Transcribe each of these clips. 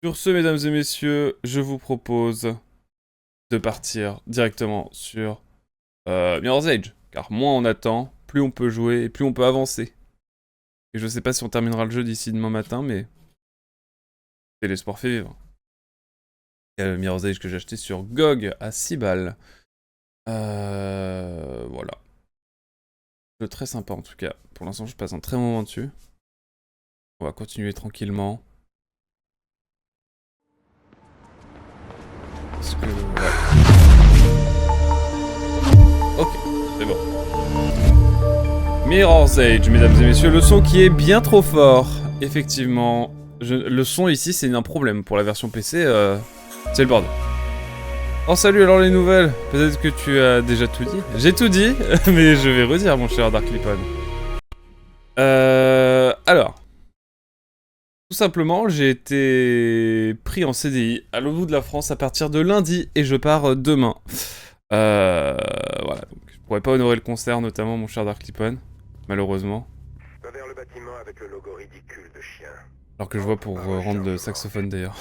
Sur ce, mesdames et messieurs, je vous propose de partir directement sur Mirror's Edge. Car moins on attend, plus on peut jouer et plus on peut avancer. Et je sais pas si on terminera le jeu d'ici demain matin, mais c'est l'espoir fait vivre. Il y a le Mirror's Edge que j'ai acheté sur GOG à 6 balles. Voilà. Jeu très sympa en tout cas. Pour l'instant, je passe un très bon moment dessus. On va continuer tranquillement. Parce que... ouais. Ok, c'est bon. Mirror's Edge, mesdames et messieurs, le son qui est bien trop fort. Effectivement, le son ici, c'est un problème. Pour la version PC, c'est le bordel. Oh salut, alors les nouvelles. Peut-être que tu as déjà tout dit. J'ai tout dit, mais je vais redire, mon cher Dark Lipon. Alors, tout simplement, j'ai été pris en CDI à l'autre bout de la France à partir de lundi et je pars demain. Voilà, donc je pourrais pas honorer le concert, notamment mon cher Dark Lipon, malheureusement. Vers le bâtiment avec le logo ridicule de chien. Alors que je vois pour rendre le saxophone d'ailleurs.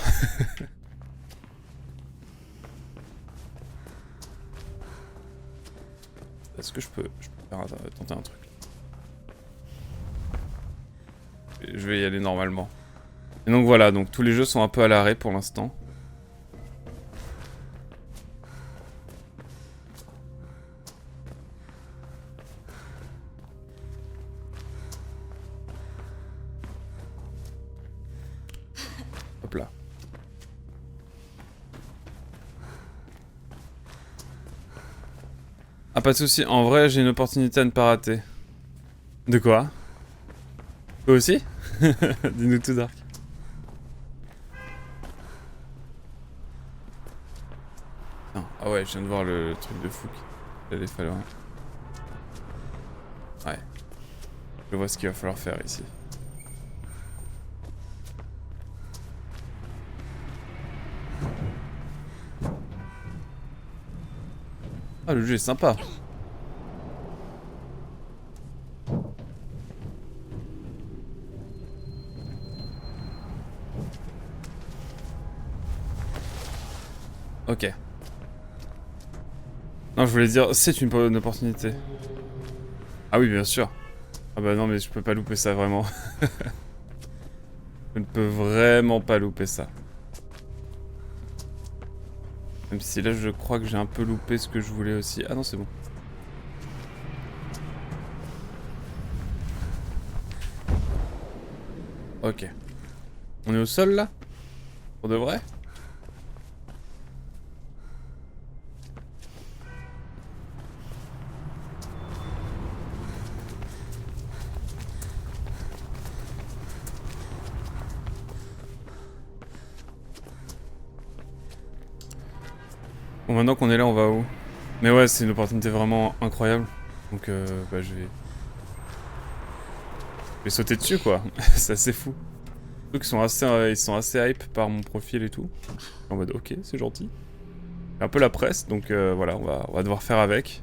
Est-ce que je peux tenter un truc? Je vais y aller normalement. Et donc voilà, donc tous les jeux sont un peu à l'arrêt pour l'instant. Hop là. Ah pas de soucis, en vrai j'ai une opportunité à ne pas rater. De quoi? Toi aussi? Dis-nous tout Dark. Non. Ah ouais, je viens de voir le truc de fou qu'il allait falloir. Ouais. Je vois ce qu'il va falloir faire ici. Ah le jeu est sympa. Ok. Non, je voulais dire, c'est une bonne opportunité. Ah oui, bien sûr. Ah bah non, mais je peux pas louper ça, vraiment. Je ne peux vraiment pas louper ça. Même si là, je crois que j'ai un peu loupé ce que je voulais aussi. Ah non, c'est bon. Ok. On est au sol, là? Pour de vrai? Bon, maintenant qu'on est là, on va où? Mais ouais, c'est une opportunité vraiment incroyable. Donc, bah, je vais sauter dessus, quoi. C'est assez fou. Surtout qu'ils sont assez hype par mon profil et tout. En mode, ok, c'est gentil. Un peu la presse, donc voilà, on va devoir faire avec.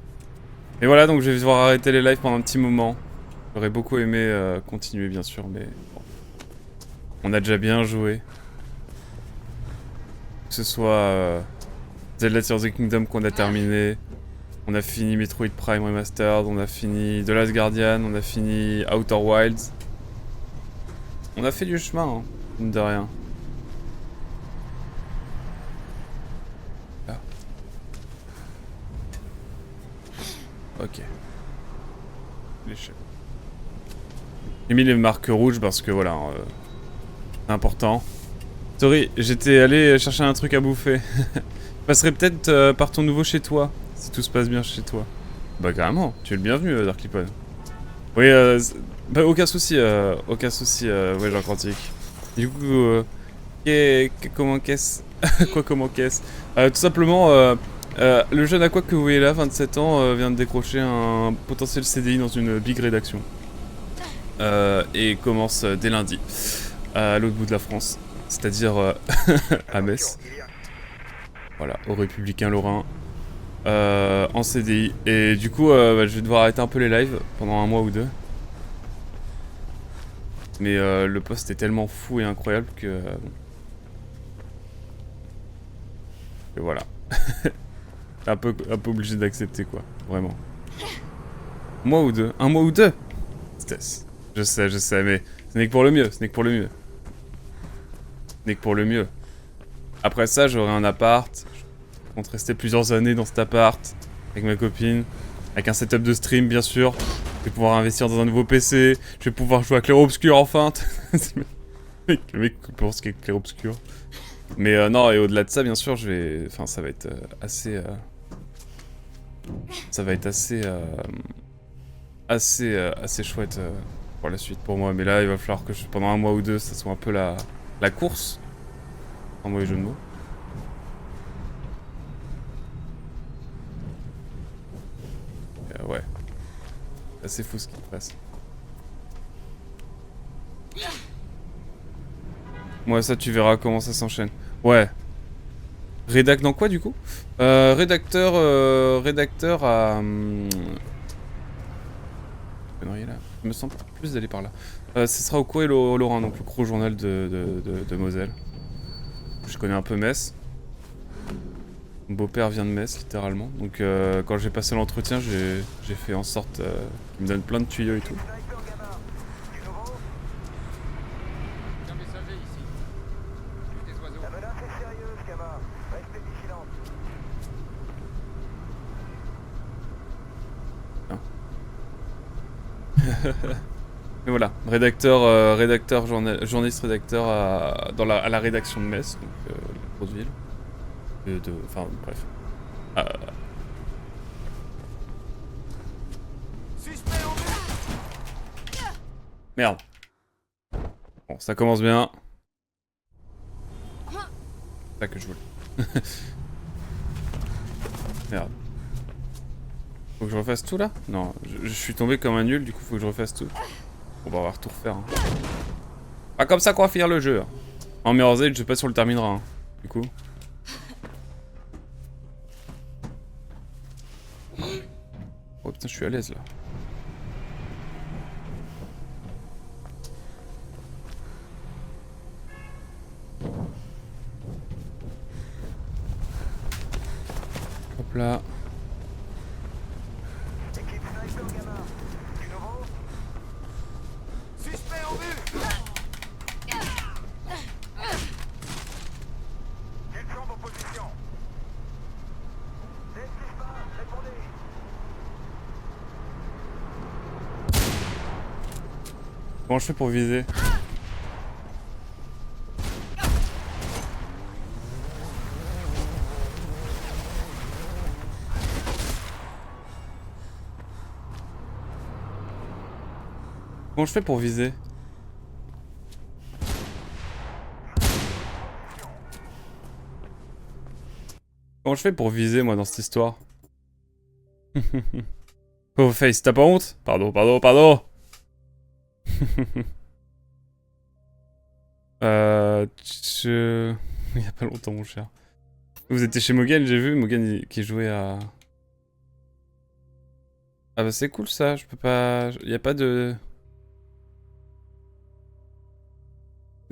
Et voilà, donc je vais devoir arrêter les lives pendant un petit moment. J'aurais beaucoup aimé continuer, bien sûr, mais bon. On a déjà bien joué. Que ce soit Zelda Tears of the Kingdom qu'on a terminé. On a fini Metroid Prime Remastered, on a fini The Last Guardian, on a fini Outer Wilds. On a fait du chemin, hein, mine de rien. Là. Ok. L'échelle. J'ai mis les marques rouges parce que voilà, c'est important. Sorry, j'étais allé chercher un truc à bouffer. Je passerai peut-être par ton nouveau chez toi, si tout se passe bien chez toi. Bah carrément, tu es le bienvenu, Dark Lipon. Oui, bah, aucun souci, ouais, Jean Quantique. Du coup, comment qu'est-ce quoi, comment qu'est-ce tout simplement, le jeune Aqua que vous voyez là, 27 ans, vient de décrocher un potentiel CDI dans une big rédaction. Et commence dès lundi, à l'autre bout de la France, c'est-à-dire à Metz. Voilà, au Républicain Lorrain, en CDI. Et du coup, bah, je vais devoir arrêter un peu les lives pendant un mois ou deux. Mais le poste est tellement fou et incroyable que... Et voilà. un peu obligé d'accepter quoi, vraiment. Un mois ou deux. Un mois ou deux. Stess. Je sais, mais ce n'est que pour le mieux, ce n'est que pour le mieux. Ce n'est que pour le mieux. Après ça, j'aurai un appart. Je compte rester plusieurs années dans cet appart. Avec ma copine. Avec un setup de stream, bien sûr. Je vais pouvoir investir dans un nouveau PC. Je vais pouvoir jouer à Clair Obscur, enfin. Le mec pense qu'il est Clair Obscur. Mais non, et au-delà de ça, bien sûr, je vais... Enfin, ça va être assez... Ça va être assez... assez chouette pour la suite pour moi. Mais là, il va falloir que pendant un mois ou deux, ça soit un peu la course. En mauvais jeu de mots. Ouais. C'est assez fou ce qui se passe. Ouais, ça, tu verras comment ça s'enchaîne. Ouais. Rédac dans quoi, du coup rédacteur à... connerie, là. Je me sens plus d'aller par là. Ce sera au Courrier Lorrain, donc le gros journal de Moselle. Je connais un peu Metz. Mon beau-père vient de Metz, littéralement. Donc quand j'ai passé l'entretien, j'ai fait en sorte qu'il me donne plein de tuyaux et tout. Mais voilà, rédacteur, journaliste rédacteur à la rédaction de Metz, donc la grosse ville. Enfin, bref. Merde. Bon, ça commence bien. C'est ça que je voulais. Merde. Faut que je refasse tout là? Non, je suis tombé comme un nul, du coup faut que je refasse tout. On va avoir tout refaire. Hein. Pas comme ça qu'on va finir le jeu. Hein. En Mirror's Edge, je sais pas si on le terminera. Hein. Du coup. Oh putain, je suis à l'aise là. Hop là. Comment je fais pour viser? Comment je fais pour viser? Comment je fais pour viser moi dans cette histoire? Oh face, t'as pas honte? Pardon. Il y a pas longtemps mon cher. Vous étiez chez Mogan, j'ai vu Mogan qui jouait à... Ah bah c'est cool ça, je peux pas... Y a pas de...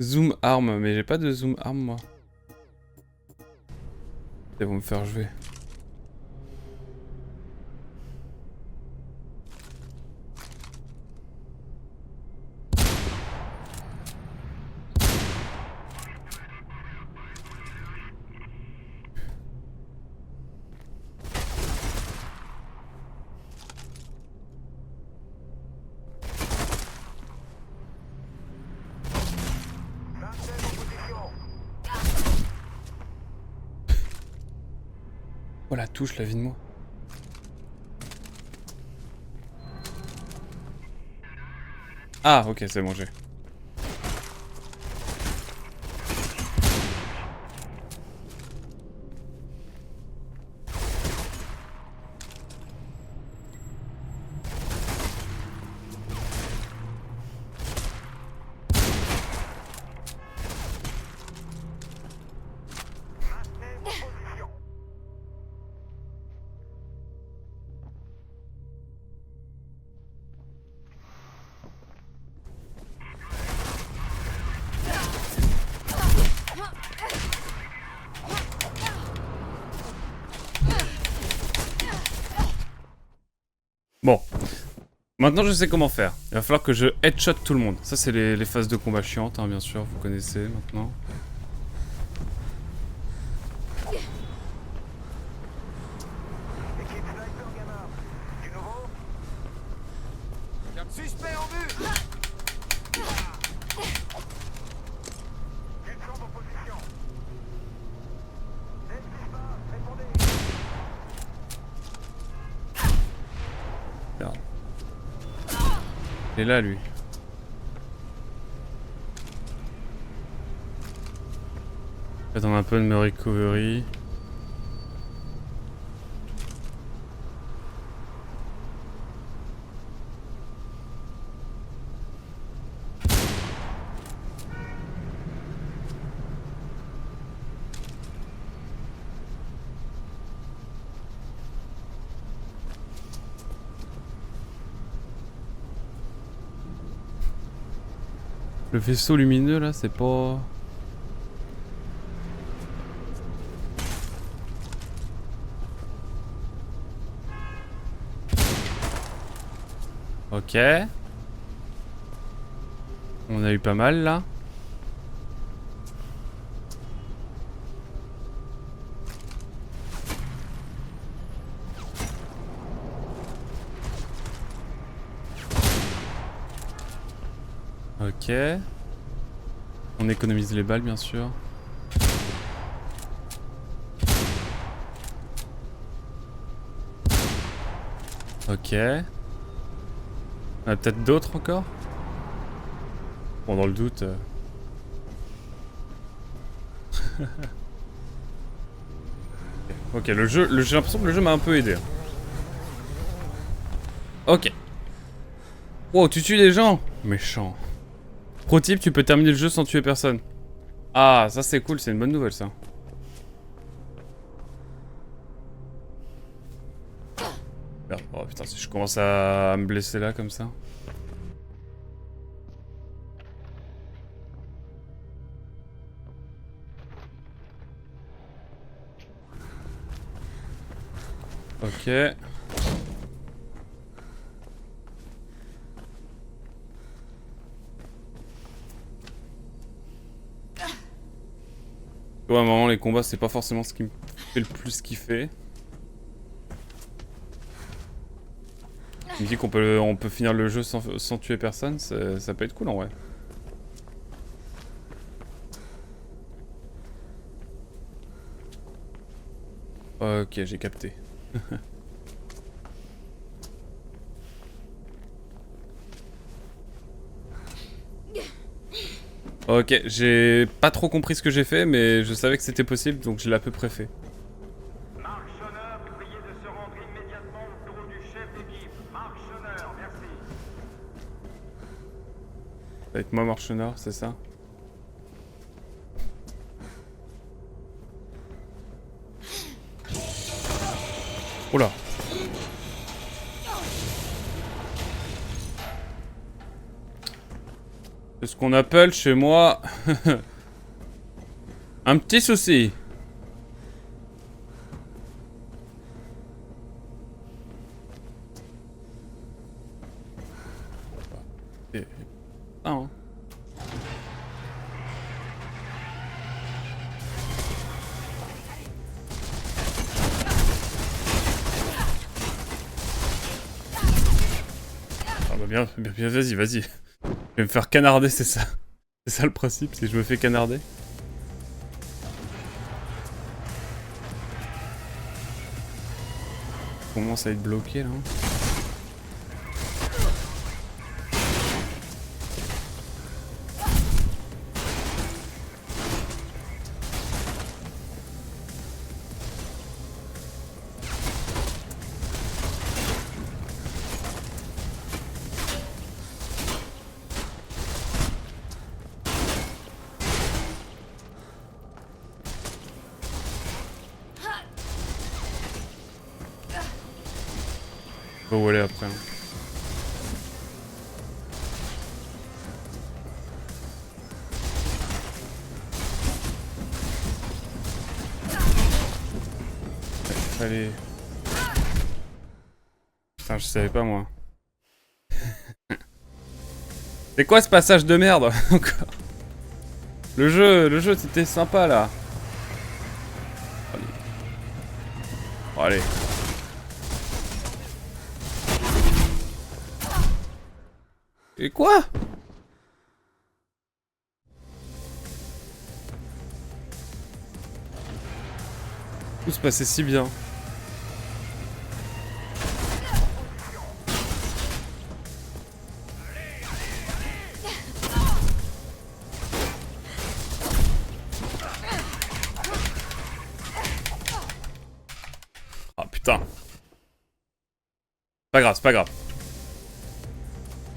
Zoom arm, mais j'ai pas de zoom arm moi. Ils vont me faire jouer. Oh la touche, la vie de moi. Ah ok, c'est bon, j'ai. Bon. Maintenant je sais comment faire. Il va falloir que je headshot tout le monde. Ça c'est les phases de combat chiantes, hein, bien sûr, vous connaissez maintenant. Équipe Sniper Gamma. Du nouveau? Suspect en vue. Quelles sont vos positions? N'hésitez pas, répondez. Merde. Il est là lui. Attends un peu de me recovery. Le vaisseau lumineux là, c'est pas... Ok. On a eu pas mal là. Ok. On économise les balles bien sûr. Ok. On a peut-être d'autres encore? Bon, dans le doute... Ok, le jeu, j'ai l'impression que le jeu m'a un peu aidé. Ok. Wow, tu tues des gens? Méchant. Pro tip, tu peux terminer le jeu sans tuer personne. Ah, ça c'est cool, c'est une bonne nouvelle ça. Merde, oh putain, si je commence à me blesser là comme ça. Ok. Ouais, à un moment, les combats, c'est pas forcément ce qui me fait le plus kiffer. Il me dit qu'on peut finir le jeu sans tuer personne, ça peut être cool en vrai. Ok, j'ai capté. Ok, j'ai pas trop compris ce que j'ai fait, mais je savais que c'était possible, donc je l'ai à peu près fait. Mark-Shonneur, priez de se rendre immédiatement au bureau du chef d'équipe. Mark-Shonneur, merci. Ça va être moi, Marchenard, c'est ça? Oula. C'est ce qu'on appelle chez moi... un petit souci. Ah, hein. Ah bah bien, vas-y, vas-y. Je vais me faire canarder, c'est ça. C'est ça le principe, c'est que je me fais canarder. On commence à être bloqué là. Faut voler après. Hein. Allez. Putain, je savais pas moi. C'est quoi ce passage de merde encore? Le jeu, c'était sympa là. Allez. Oh, allez. Et quoi? Tout se passait si bien. Ah putain. Pas grave, c'est pas grave.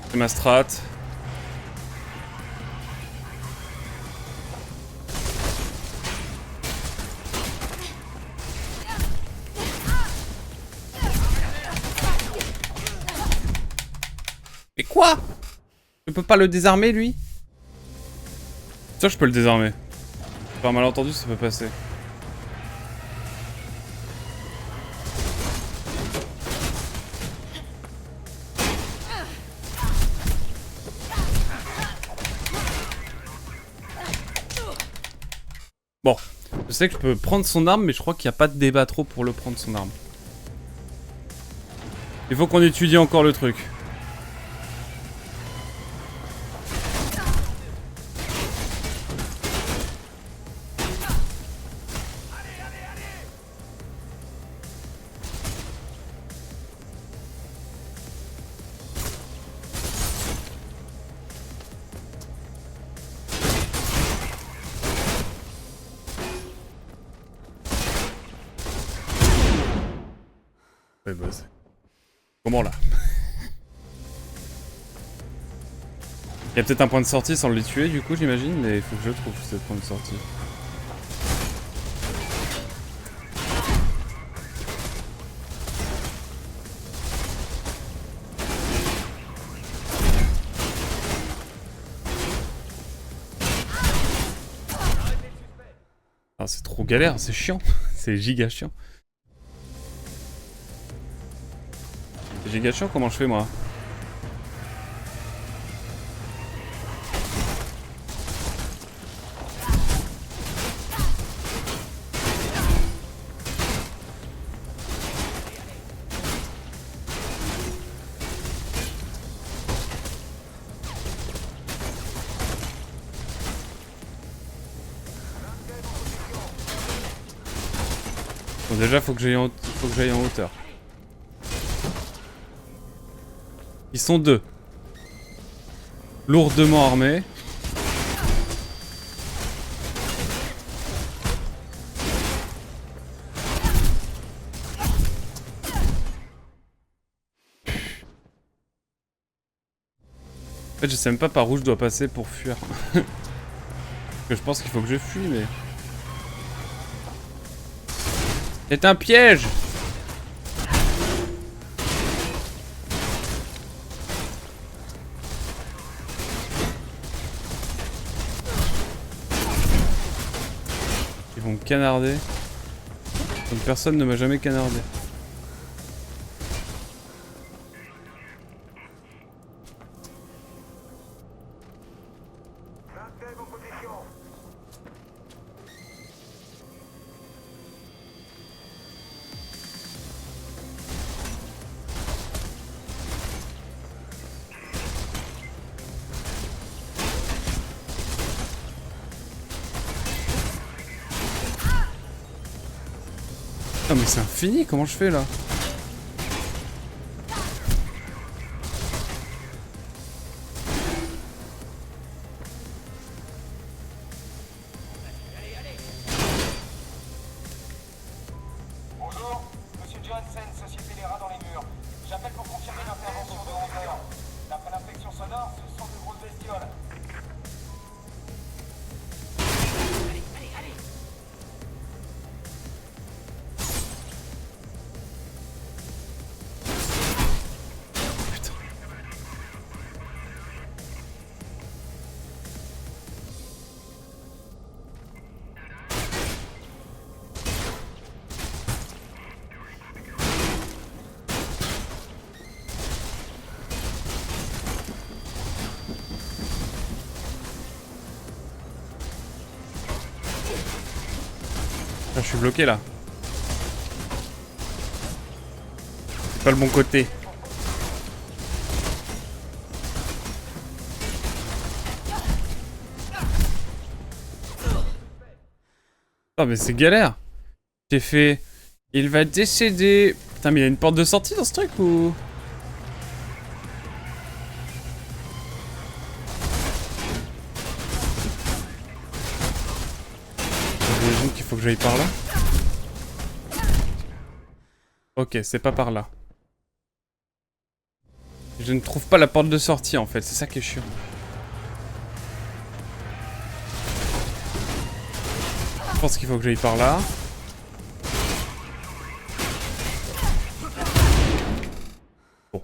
C'est ma strat. Mais quoi? Je peux pas le désarmer lui? Ça je peux le désarmer. Par malentendu ça peut passer. Bon, je sais que je peux prendre son arme mais je crois qu'il n'y a pas de débat trop pour le prendre son arme. Il faut qu'on étudie encore le truc. Ouais, bah, comment là? Il y a peut-être un point de sortie sans les tuer du coup j'imagine, mais il faut que je trouve ce point de sortie. Ah, c'est trop galère, c'est chiant. C'est giga chiant. C'est giga chiant, comment je fais moi? Bon, déjà faut que j'aille en hauteur. Ils sont deux. Lourdement armés. En fait je sais même pas par où je dois passer pour fuir. Parce que je pense qu'il faut que je fuis mais... C'est un piège! Ils vont me canarder. Donc personne ne m'a jamais canardé. Ah mais c'est infini, comment je fais là? Bonjour, Monsieur Johansen, Société Les Rats dans les murs. J'appelle pour confirmer l'intervention de 11 heures. D'après l'inspection sonore, ce sont de grosses bestioles. Ah, je suis bloqué là. C'est pas le bon côté. Oh mais c'est galère. J'ai fait... Il va décéder. Putain mais il y a une porte de sortie dans ce truc ou... J'imagine qu'il faut que j'aille par là. Ok, c'est pas par là. Je ne trouve pas la porte de sortie en fait, c'est ça qui est chiant. Je pense qu'il faut que j'aille par là. Bon.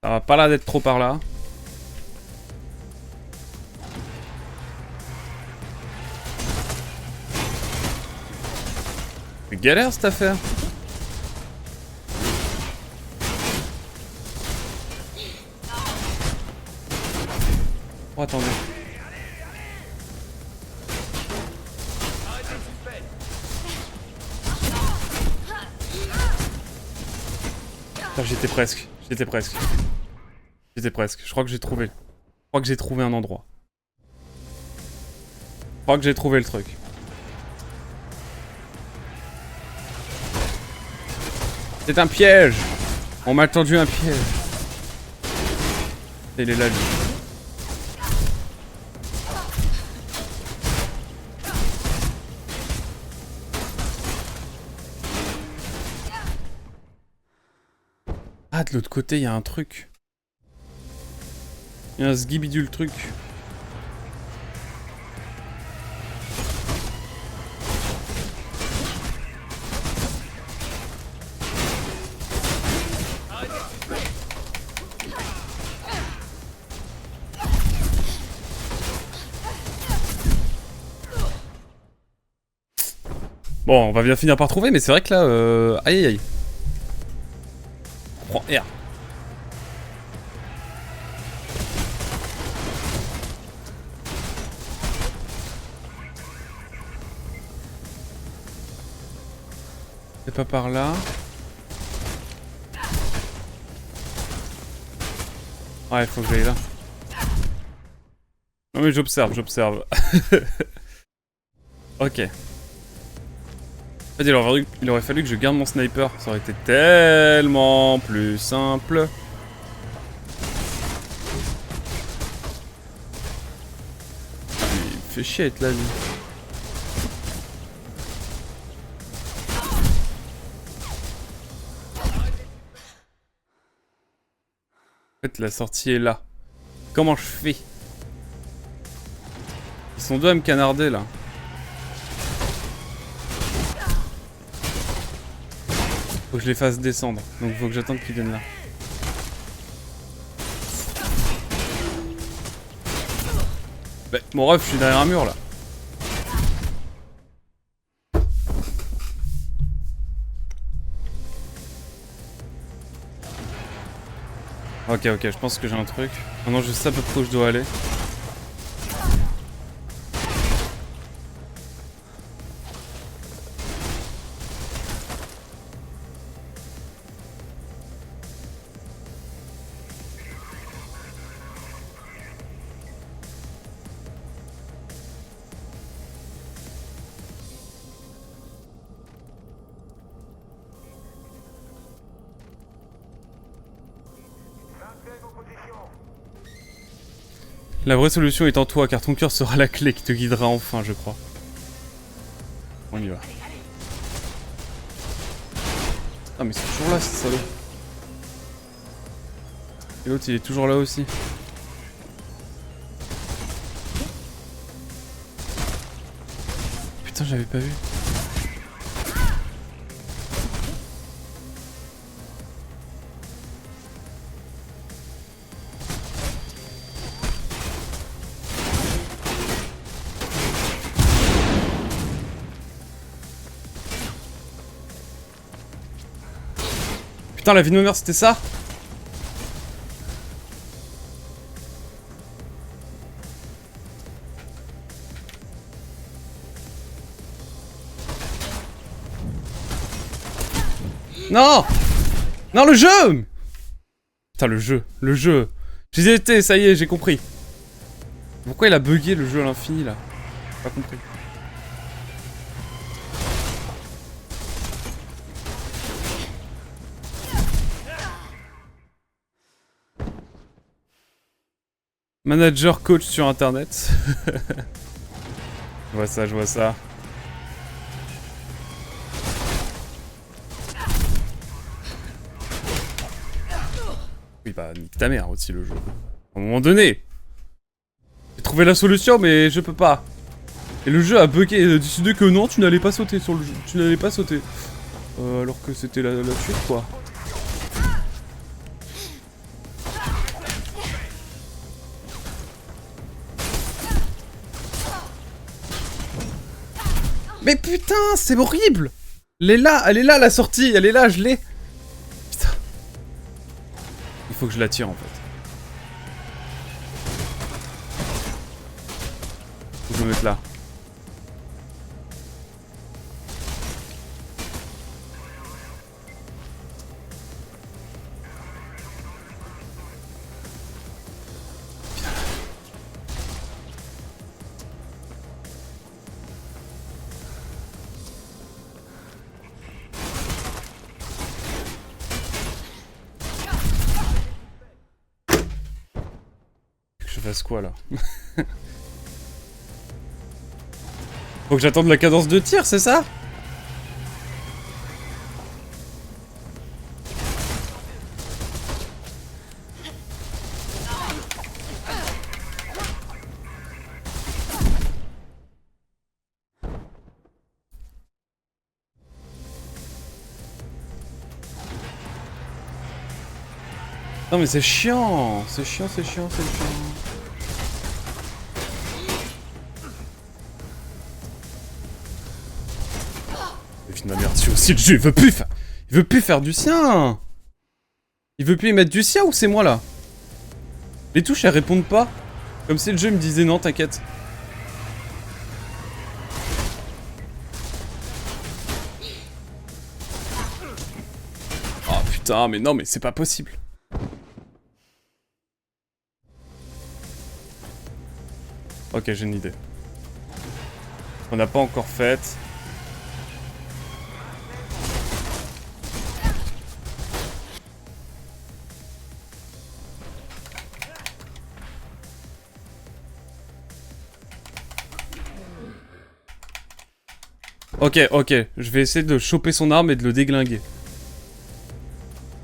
Ça va pas l'air d'être trop par là. C'est galère cette affaire. Oh attendez. J'étais presque, j'étais presque. J'étais presque, je crois que j'ai trouvé. Je crois que j'ai trouvé un endroit. Je crois que j'ai trouvé le truc. C'est un piège. On m'a tendu un piège. Il est là lui. Ah, de l'autre côté, il y a un truc. Il y a un sgibidule truc. Bon, on va bien finir par trouver, mais c'est vrai que là, aïe aïe aïe. Prends R. C'est pas par là. Ouais, il faut que j'aille là. Non mais j'observe, j'observe. Ok. En fait, il aurait fallu que je garde mon sniper. Ça aurait été tellement plus simple. Il fait chier être là, lui. En fait, la sortie est là. Comment je fais? Ils sont deux à me canarder, là. Faut que je les fasse descendre. Donc faut que j'attende qu'ils viennent là. Bah, mon ref, je suis derrière un mur, là. Ok, ok, je pense que j'ai un truc. Maintenant, je sais à peu près où je dois aller. La vraie solution est en toi, car ton cœur sera la clé qui te guidera enfin, je crois. On y va. Ah mais c'est toujours là, ce salaud. Et l'autre, il est toujours là aussi. Putain, j'avais pas vu. Putain, la vie de ma mère, c'était ça? Non! Non, le jeu! Putain, le jeu. J'ai été, ça y est, j'ai compris. Pourquoi il a bugué le jeu à l'infini, là? Pas compris. Manager coach sur internet. Je vois ça. Oui bah nique ta mère aussi le jeu. À un moment donné. J'ai trouvé la solution mais je peux pas. Et le jeu a bugué et a décidé que non, tu n'allais pas sauter sur le jeu. Tu n'allais pas sauter. Alors que c'était la chute quoi. Mais putain, c'est horrible! Elle est là la sortie, elle est là, je l'ai! Putain. Il faut que je la tire en fait. Faut que je me mette là. Je fasse quoi là? Faut que j'attende la cadence de tir, c'est ça? Non mais c'est chiant, c'est chiant. Ma merde, si aussi le jeu, il veut plus faire du sien. Il veut plus y mettre du sien ou c'est moi là? Les touches elles répondent pas. Comme si le jeu me disait non, t'inquiète. Oh putain, mais non, mais c'est pas possible. Ok, j'ai une idée. On n'a pas encore faite. Ok, je vais essayer de choper son arme et de le déglinguer.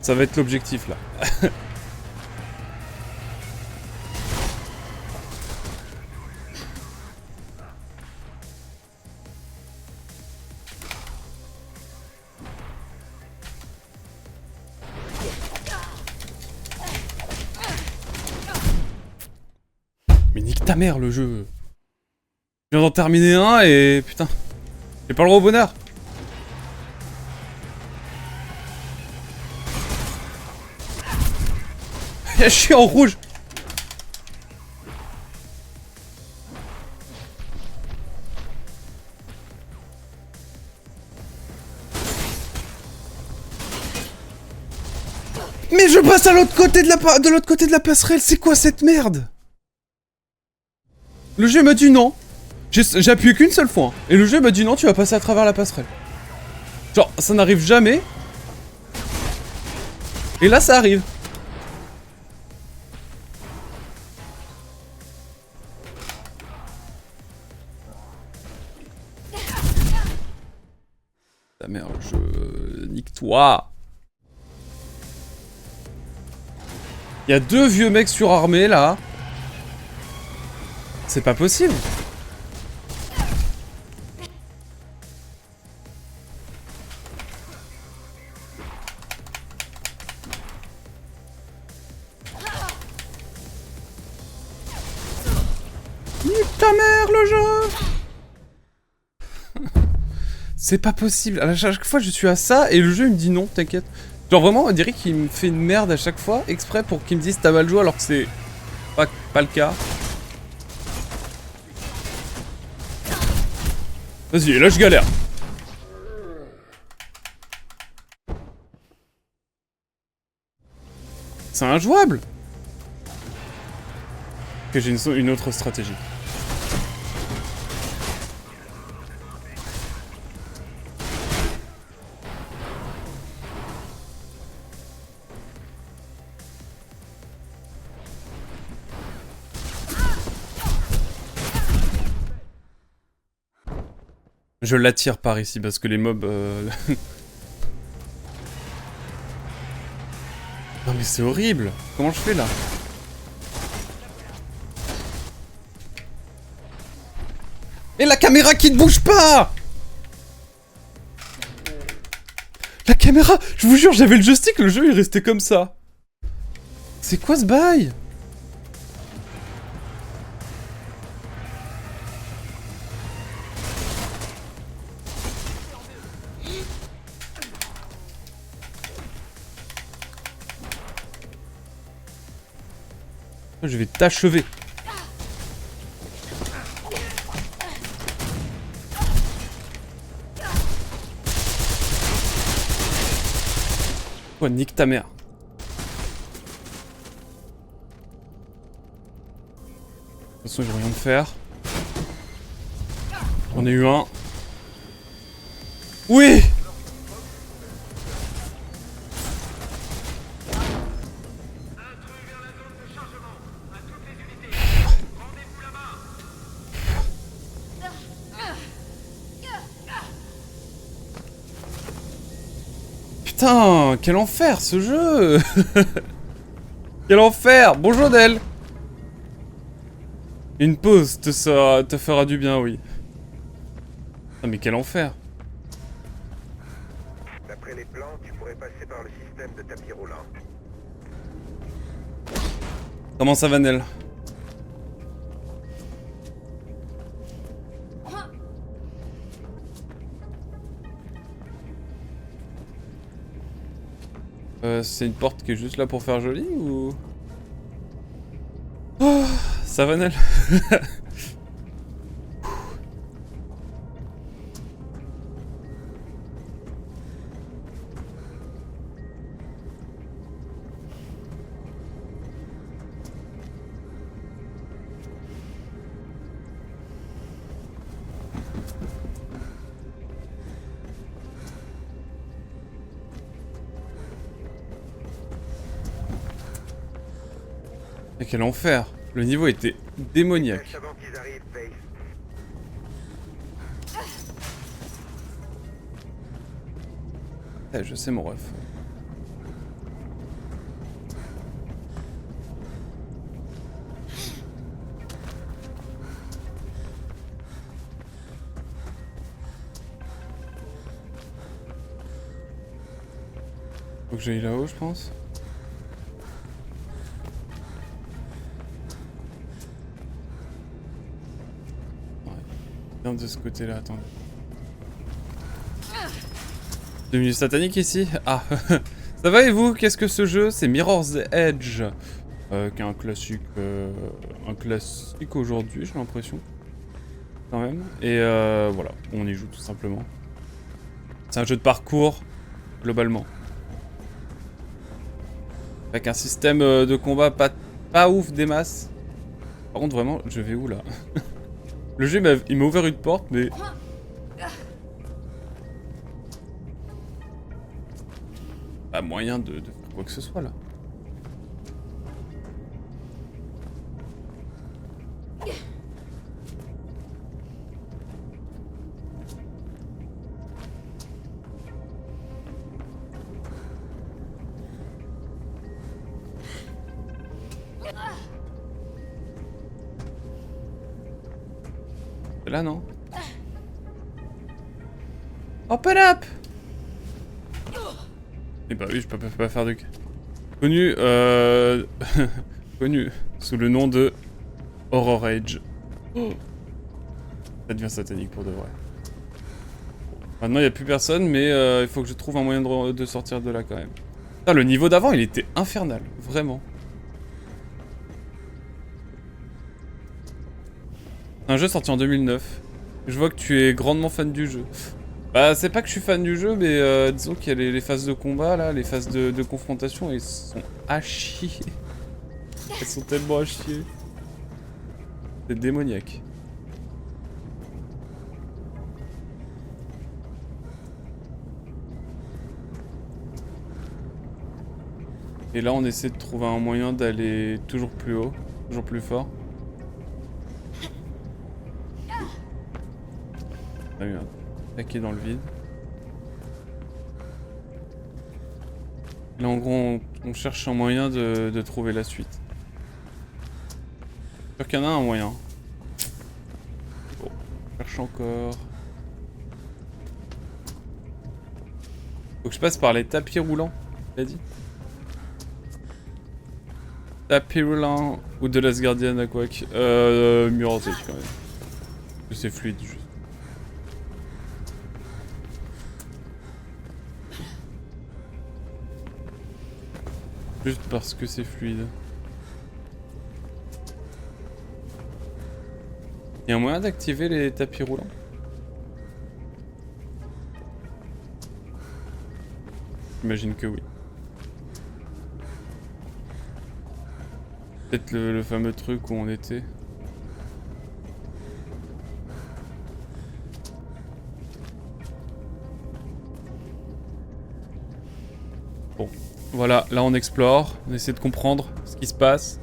Ça va être l'objectif là. Mais nique ta mère le jeu. Je viens d'en terminer un et putain. J'ai pas le droit au bonheur. Je suis en rouge. Mais je passe à l'autre côté de la passerelle, c'est quoi cette merde? Le jeu m'a dit non. J'ai appuyé qu'une seule fois. Et le jeu m'a dit non, tu vas passer à travers la passerelle. Genre, ça n'arrive jamais. Et là, ça arrive. Ta mère, je... Nique-toi. Il y a deux vieux mecs surarmés, là. C'est pas possible. Nique ta mère, le jeu. C'est pas possible. À chaque fois, je suis à ça et le jeu, il me dit non, t'inquiète. Genre vraiment, on dirait qu'il me fait une merde à chaque fois, exprès pour qu'il me dise t'as mal joué alors que c'est pas le cas. Vas-y, là je galère. c'est injouable. Que j'ai une autre stratégie. Je l'attire par ici parce que les mobs... Non mais c'est horrible. Comment je fais là? Et la caméra qui ne bouge pas! La caméra! Je vous jure, j'avais le joystick, le jeu il restait comme ça. C'est quoi ce bail? Je vais t'achever. Oh, nique ta mère. De toute façon, ils vont rien me faire. J'en ai eu un. Oui! Putain, quel enfer ce jeu. Quel enfer. Bonjour Del. Une pause te fera du bien, oui. Ah mais quel enfer. D'après les plans, tu pourrais passer par le système de tapis roulant. Comment ça va Nel? C'est une porte qui est juste là pour faire joli ou... Oh, ça va Nel. Mais quel enfer. Le niveau était démoniaque. Avant qu'ils arrivent, Faith. Eh, je sais mon ref. Faut que j'aille là-haut, je pense. De ce côté-là, attendez. Devenu satanique ici? Ah, ça va et vous? Qu'est-ce que ce jeu? C'est Mirror's Edge, qui est un classique aujourd'hui, j'ai l'impression, quand même. Et voilà, on y joue tout simplement. C'est un jeu de parcours, globalement, avec un système de combat pas ouf des masses. Par contre, vraiment, je vais où là? Le jeu, il m'a ouvert une porte, mais... Pas moyen de faire quoi que ce soit, là. Là, non? Open up! Eh bah oui, je peux pas faire de... Connu, connu sous le nom de Horror Age. Oh. Ça devient satanique pour de vrai. Maintenant, il n'y a plus personne, mais il faut que je trouve un moyen de sortir de là quand même. Putain, le niveau d'avant, il était infernal, vraiment. Un jeu sorti en 2009. Je vois que tu es grandement fan du jeu. Bah c'est pas que je suis fan du jeu, mais disons qu'il y a les phases de combat là, les phases de confrontation, elles sont à chier. Elles sont tellement à chier. C'est démoniaque. Et là on essaie de trouver un moyen d'aller toujours plus haut, toujours plus fort. On a eu un paquet dans le vide. Là en gros on cherche un moyen de trouver la suite. Je suis sûr qu'il y en a un moyen. Bon, on cherche encore. Faut que je passe par les tapis roulants, t'as dit? Tapis roulant ou de Last Guardian à quoi que Mirror's Edge quand même. C'est fluide juste. Juste parce que c'est fluide. Il y a un moyen d'activer les tapis roulants? J'imagine que oui. Peut-être le fameux truc où on était. Bon, voilà, là on explore, on essaie de comprendre ce qui se passe.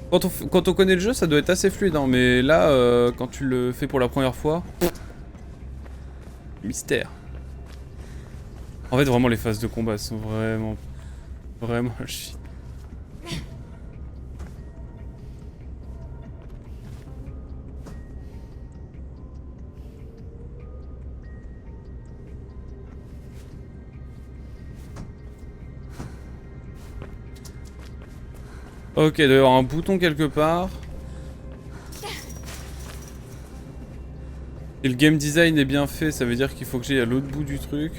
Quand on connaît le jeu, ça doit être assez fluide, hein, mais là, quand tu le fais pour la première fois... Mystère. En fait, vraiment, les phases de combat sont vraiment chier. Ok, il doit y avoir un bouton quelque part. Et le game design est bien fait, ça veut dire qu'il faut que j'aille à l'autre bout du truc.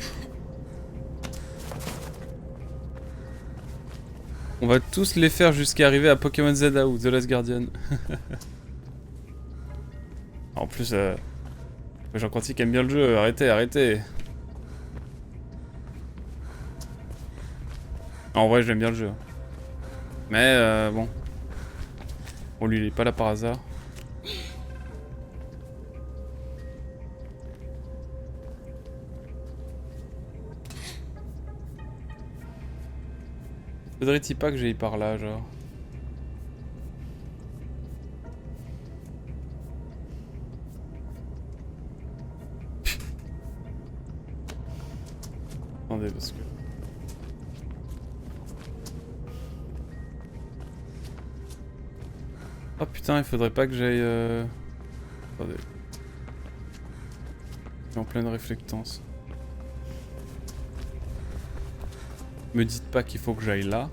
On va tous les faire jusqu'à arriver à Pokémon Zelda ou The Last Guardian. En plus, Jean Quantique aime bien le jeu, arrêtez. En vrai, j'aime bien le jeu. Mais bon. On lui il est pas là par hasard. Faudrait-il pas que j'aille par là, genre? Attendez, parce que... Oh putain, il faudrait pas que j'aille... Attendez. Je suis en pleine réflectance. Me dites pas qu'il faut que j'aille là.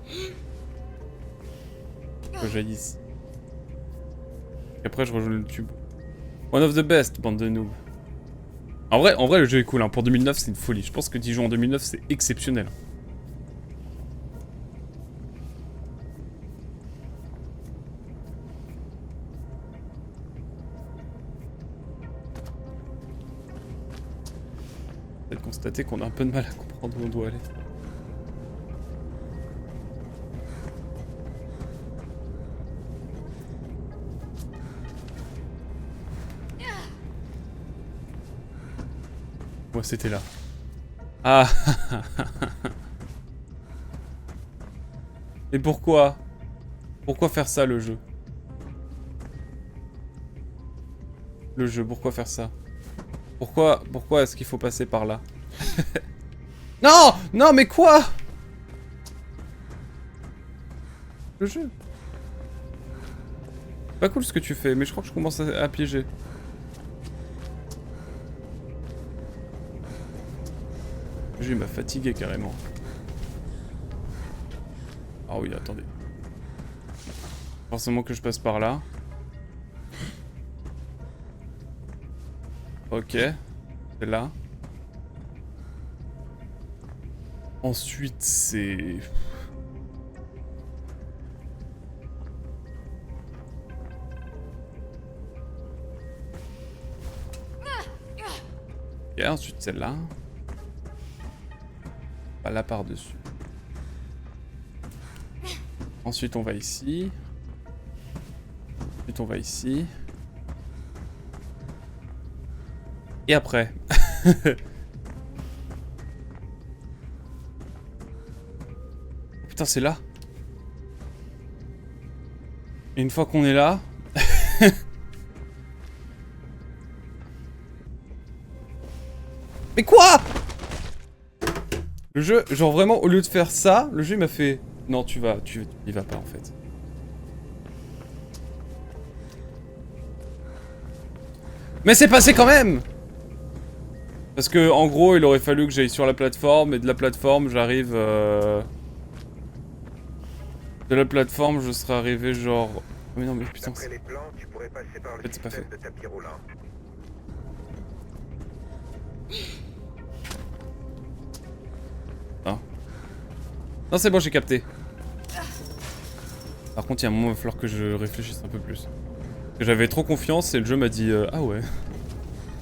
Que j'aille ici. Et après je rejoins le tube. One of the best, bande de noobs. En vrai le jeu est cool, hein. Pour 2009 c'est une folie. Je pense que d'y jouer en 2009 c'est exceptionnel. Vous avez constaté qu'on a un peu de mal à comprendre où on doit aller. Moi c'était là. Ah. Et pourquoi? Pourquoi faire ça le jeu? Le jeu, pourquoi faire ça? Pourquoi est-ce qu'il faut passer par là? Non! Non mais quoi? Le jeu. Pas cool ce que tu fais, mais je crois que je commence à piéger. Le jeu m'a fatigué carrément. Ah oui, attendez. Forcément que je passe par là. Ok. C'est là. Ensuite, c'est... Et ensuite celle-là. Pas là par-dessus. Ensuite on va ici. Ensuite on va ici. Et après. Putain, c'est là. Et une fois qu'on est là... Mais quoi? Le jeu, genre vraiment, au lieu de faire ça, le jeu il m'a fait... Non, tu y vas pas en fait. Mais c'est passé quand même! Parce que, en gros, il aurait fallu que j'aille sur la plateforme, et de la plateforme, j'arrive... De la plateforme, je serais arrivé genre... Mais non, mais putain... D'après les plans, tu pourrais passer par le fait, c'est pas système fait. de tapis roulant. Ah. Non, c'est bon, j'ai capté. Par contre, il y a un moment, il va falloir que je réfléchisse un peu plus. Parce que j'avais trop confiance et le jeu m'a dit ah ouais.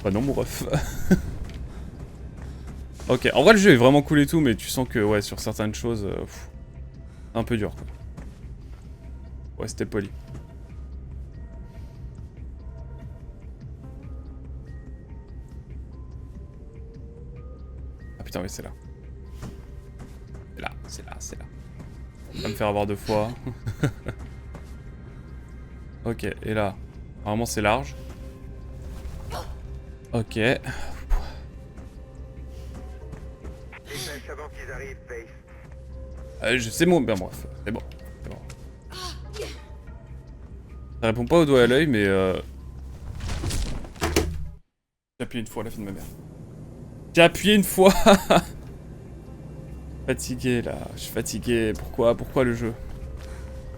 Bah non, mon ref. Ok, en vrai, le jeu est vraiment cool et tout, mais tu sens que, ouais, sur certaines choses, un peu dur, quoi. Ouais, c'était poli. Ah putain, oui, c'est là. C'est là, c'est là, c'est là. On va me faire avoir 2 fois. Ok, et là, normalement c'est large. Ok. Dépêche avant qu'ils arrivent, Face. Je sais mon... Ben bref, c'est bon. C'est bon. Ça répond pas au doigt à l'œil, mais J'ai appuyé une fois, la fille de ma mère. J'ai appuyé une fois. Fatigué là, je suis fatigué. Pourquoi le jeu?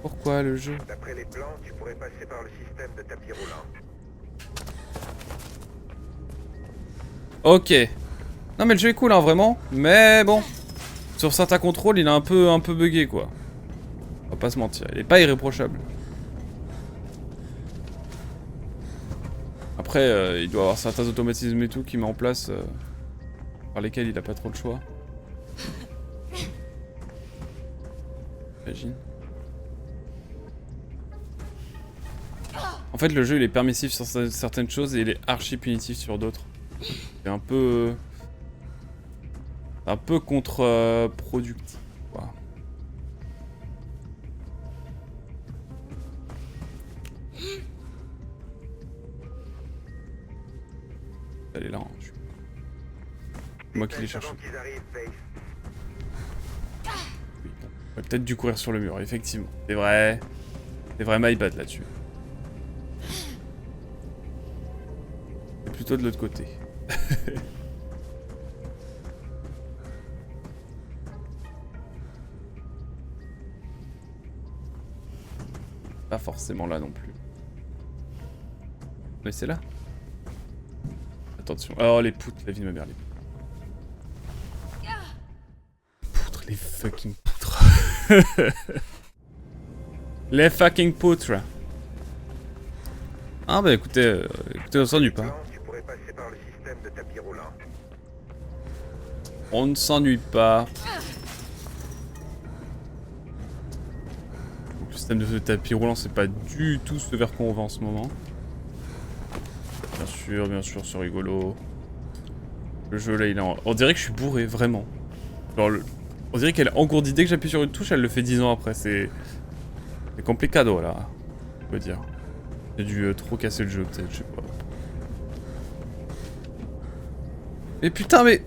Pourquoi le jeu? D'après les plans, tu pourrais passer par le système de tapis roulant. Ok. Non mais le jeu est cool hein, vraiment. Mais bon. Sur certains contrôles, il est un peu bugué quoi. On va pas se mentir, il est pas irréprochable. Après, il doit avoir certains automatismes et tout qu'il met en place par lesquels il a pas trop le choix. J'imagine. En fait, le jeu il est permissif sur certaines choses et il est archi punitif sur d'autres. C'est un peu contre-productif, quoi. Elle est là, hein. C'est moi qui l'ai cherché. Oui, bon. On va peut-être dû courir sur le mur, effectivement. C'est vrai. C'est vrai, my bad là-dessus. C'est plutôt de l'autre côté. Pas forcément là non plus. Mais c'est là. Attention. Oh les poutres, la vie de ma mère, les poutres. Poutres, les fucking poutres. Les fucking poutres. Ah bah écoutez, on s'ennuie pas. Tu pourrais passer par le système de tapis roulant. On ne s'ennuie pas. Donc, le système de tapis roulant, c'est pas du tout ce vers quoi on va en ce moment. Bien sûr, c'est rigolo. Le jeu là, il est en... On dirait que je suis bourré, vraiment. Genre, on dirait qu'elle est engourdie. Dès que j'appuie sur une touche, elle le fait 10 ans après. C'est complicado là, on peut dire. J'ai dû trop casser le jeu, peut-être, je sais pas. Mais putain, mais...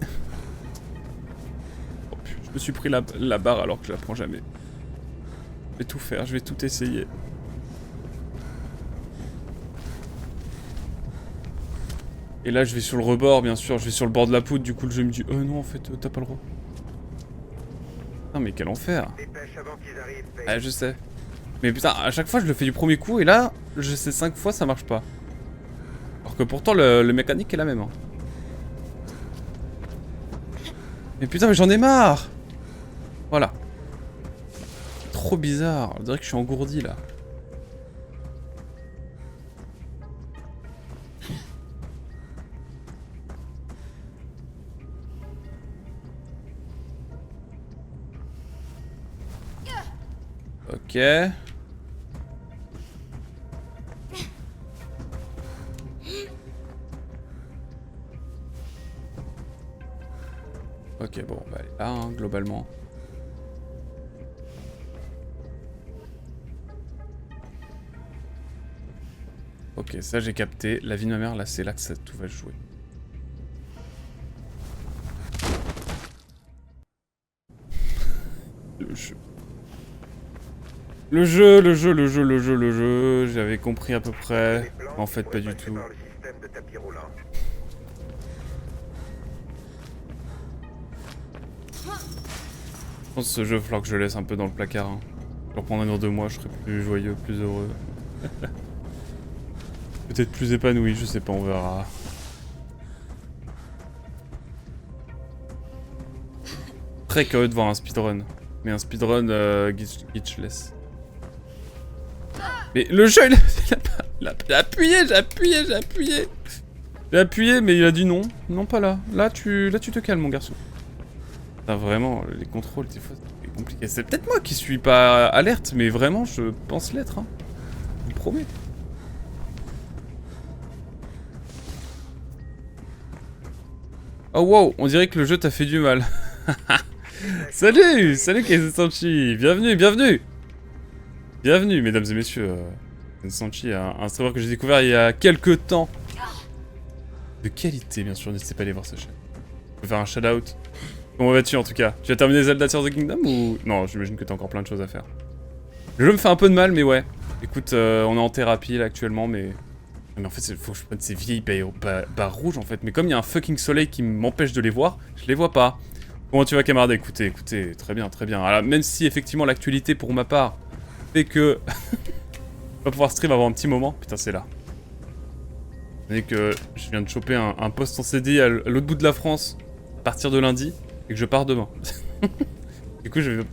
Oh, putain, je me suis pris la barre alors que je la prends jamais. Je vais tout faire, je vais tout essayer. Et là, je vais sur le rebord, bien sûr. Je vais sur le bord de la poudre. Du coup, le jeu me dit non, en fait, t'as pas le droit. Non, mais quel enfer. Ah, je sais. Mais putain, à chaque fois, je le fais du premier coup. Et là, je sais 5 fois, ça marche pas. Alors que pourtant, le mécanique est la même. Hein. Mais putain, mais j'en ai marre. Voilà. Trop bizarre. On dirait que je suis engourdi, là. Ok. Ok, bon, on va aller là, hein, globalement. Ok, ça j'ai capté. La vie de ma mère, là, c'est là que ça, tout va se jouer. Le jeu. Le jeu. J'avais compris à peu près. En fait, pas du tout. Par le système de tapis roulant. Je pense que ce jeu, il va falloir que je le laisse un peu dans le placard. Hein. Je le reprendrai dans 2 mois, je serai plus joyeux, plus heureux. Peut-être plus épanoui, je sais pas, on verra. Très curieux de voir un speedrun. Mais un speedrun glitchless. Mais le jeu, il a appuyé, j'ai appuyé. J'ai appuyé, mais il a dit non. Non, pas là. Là, tu te calmes, mon garçon. Ah, vraiment, les contrôles, des fois, c'est compliqué. C'est peut-être moi qui suis pas alerte, mais vraiment, je pense l'être. Hein. Je vous promets. Oh wow, on dirait que le jeu t'a fait du mal. Salut Kensanchi, bienvenue, mesdames et messieurs. Kensanchi, un streamer que j'ai découvert il y a quelques temps. De qualité, bien sûr, n'hésitez pas à aller voir sa chaîne. Je peux faire un shout-out. Comment vas-tu en tout cas? Tu as terminé Zelda Tears of the Kingdom ou... Non, j'imagine que t'as encore plein de choses à faire. Le jeu me fait un peu de mal, mais ouais. Écoute, on est en thérapie là actuellement, mais... Mais en fait, il faut que je prenne ces vieilles barres rouges en fait. Mais comme il y a un fucking soleil qui m'empêche de les voir, je les vois pas. Comment tu vas, camarade? Écoutez, très bien. Alors, même si effectivement l'actualité pour ma part fait que... on va pouvoir stream avant un petit moment. Putain, c'est là. C'est que je viens de choper un poste en CD à l'autre bout de la France à partir de lundi et que je pars demain. Du coup, je vais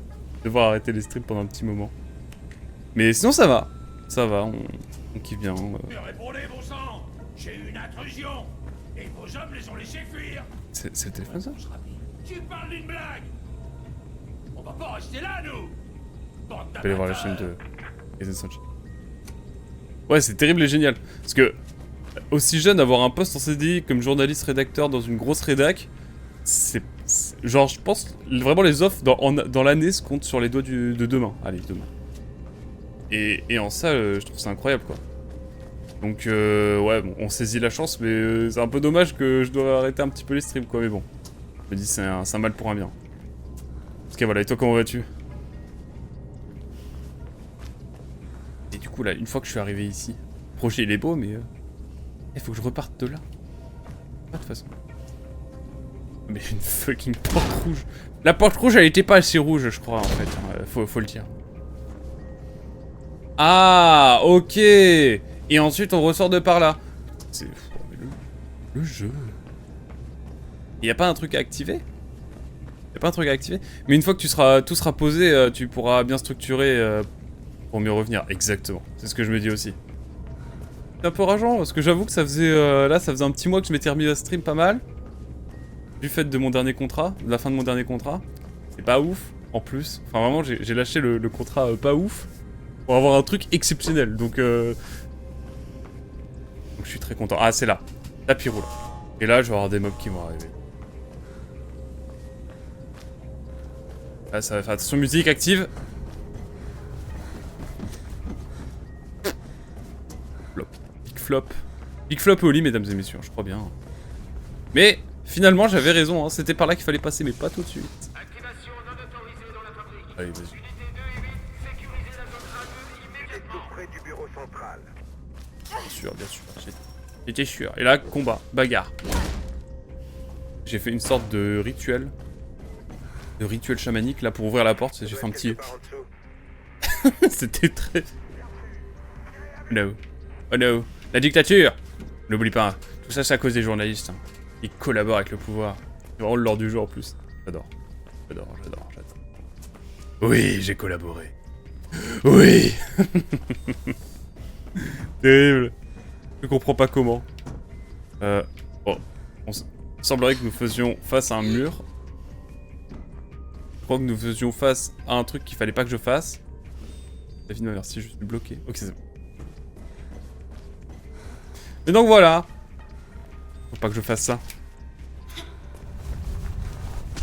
devoir arrêter les streams pendant un petit moment. Mais sinon, ça va. Ça va, on kiffe bien. Répondez, bon sang! J'ai eu une intrusion! Et vos hommes les ont laissés fuir! C'est le téléphone, ça? Tu parles d'une blague! On va pas rester là, nous! Je vais aller voir la chaîne de Kensanchi. Ouais, c'est terrible et génial. Parce que, aussi jeune, avoir un poste en CDI comme journaliste rédacteur dans une grosse rédac, c'est... Genre, je pense, vraiment les offres dans l'année se comptent sur les doigts de 2 mains. Allez, 2 mains. Et en ça, je trouve ça incroyable, quoi. Donc, ouais, bon, on saisit la chance, mais c'est un peu dommage que je dois arrêter un petit peu les streams, quoi, mais bon. Je me dis, c'est un mal pour un bien. Parce que voilà, et toi, comment vas-tu? Et du coup, là, une fois que je suis arrivé ici, le projet, il est beau, mais... il faut que je reparte de là. Pas de toute façon. Mais une fucking porte rouge. La porte rouge, elle était pas assez rouge, je crois, en fait. Hein, faut le dire. Ah, ok. Et ensuite, on ressort de par là. C'est... Le jeu... Y a pas un truc à activer? Y a pas un truc à activer? Mais une fois que tout sera posé, tu pourras bien structurer pour mieux revenir. Exactement. C'est ce que je me dis aussi. C'est un peu rageant, parce que j'avoue que ça faisait... là, ça faisait un petit mois que je m'étais remis à stream pas mal. Du fait de mon dernier contrat, de la fin de mon dernier contrat. C'est pas ouf, en plus. Enfin, vraiment, j'ai lâché le contrat pas ouf. Pour avoir un truc exceptionnel, donc je suis très content. Ah, c'est là, tapis roulant. Et là, je vais avoir des mobs qui vont arriver. Là, ça va faire attention, musique active. Flop. Big flop au lit, mesdames et messieurs, je crois bien. Mais finalement, j'avais raison, hein. C'était par là qu'il fallait passer, mais pas tout de suite. Activation non autorisée dans la fabrique. Allez, vas-y. Unité 2 et 8, sécurisez la zone A2 C'est immédiatement. tout près du bureau central. Bien sûr. J'étais sûr. Et là, combat, bagarre. J'ai fait une sorte de rituel. De rituel chamanique, là, pour ouvrir la porte. J'ai fait un petit... Par en dessous. C'était très... No. Oh no. La dictature. N'oublie pas, tout ça, c'est à cause des journalistes. Hein. Ils collaborent avec le pouvoir. C'est vraiment l'ordre du jour, en plus. J'adore. Oui, j'ai collaboré. Oui. Terrible. Je comprends pas comment. Bon. Il semblerait que nous faisions face à un mur. Je crois que nous faisions face à un truc qu'il fallait pas que je fasse. La vie de ma mère, si je suis bloqué. Ok, c'est bon. Et donc voilà. Faut pas que je fasse ça.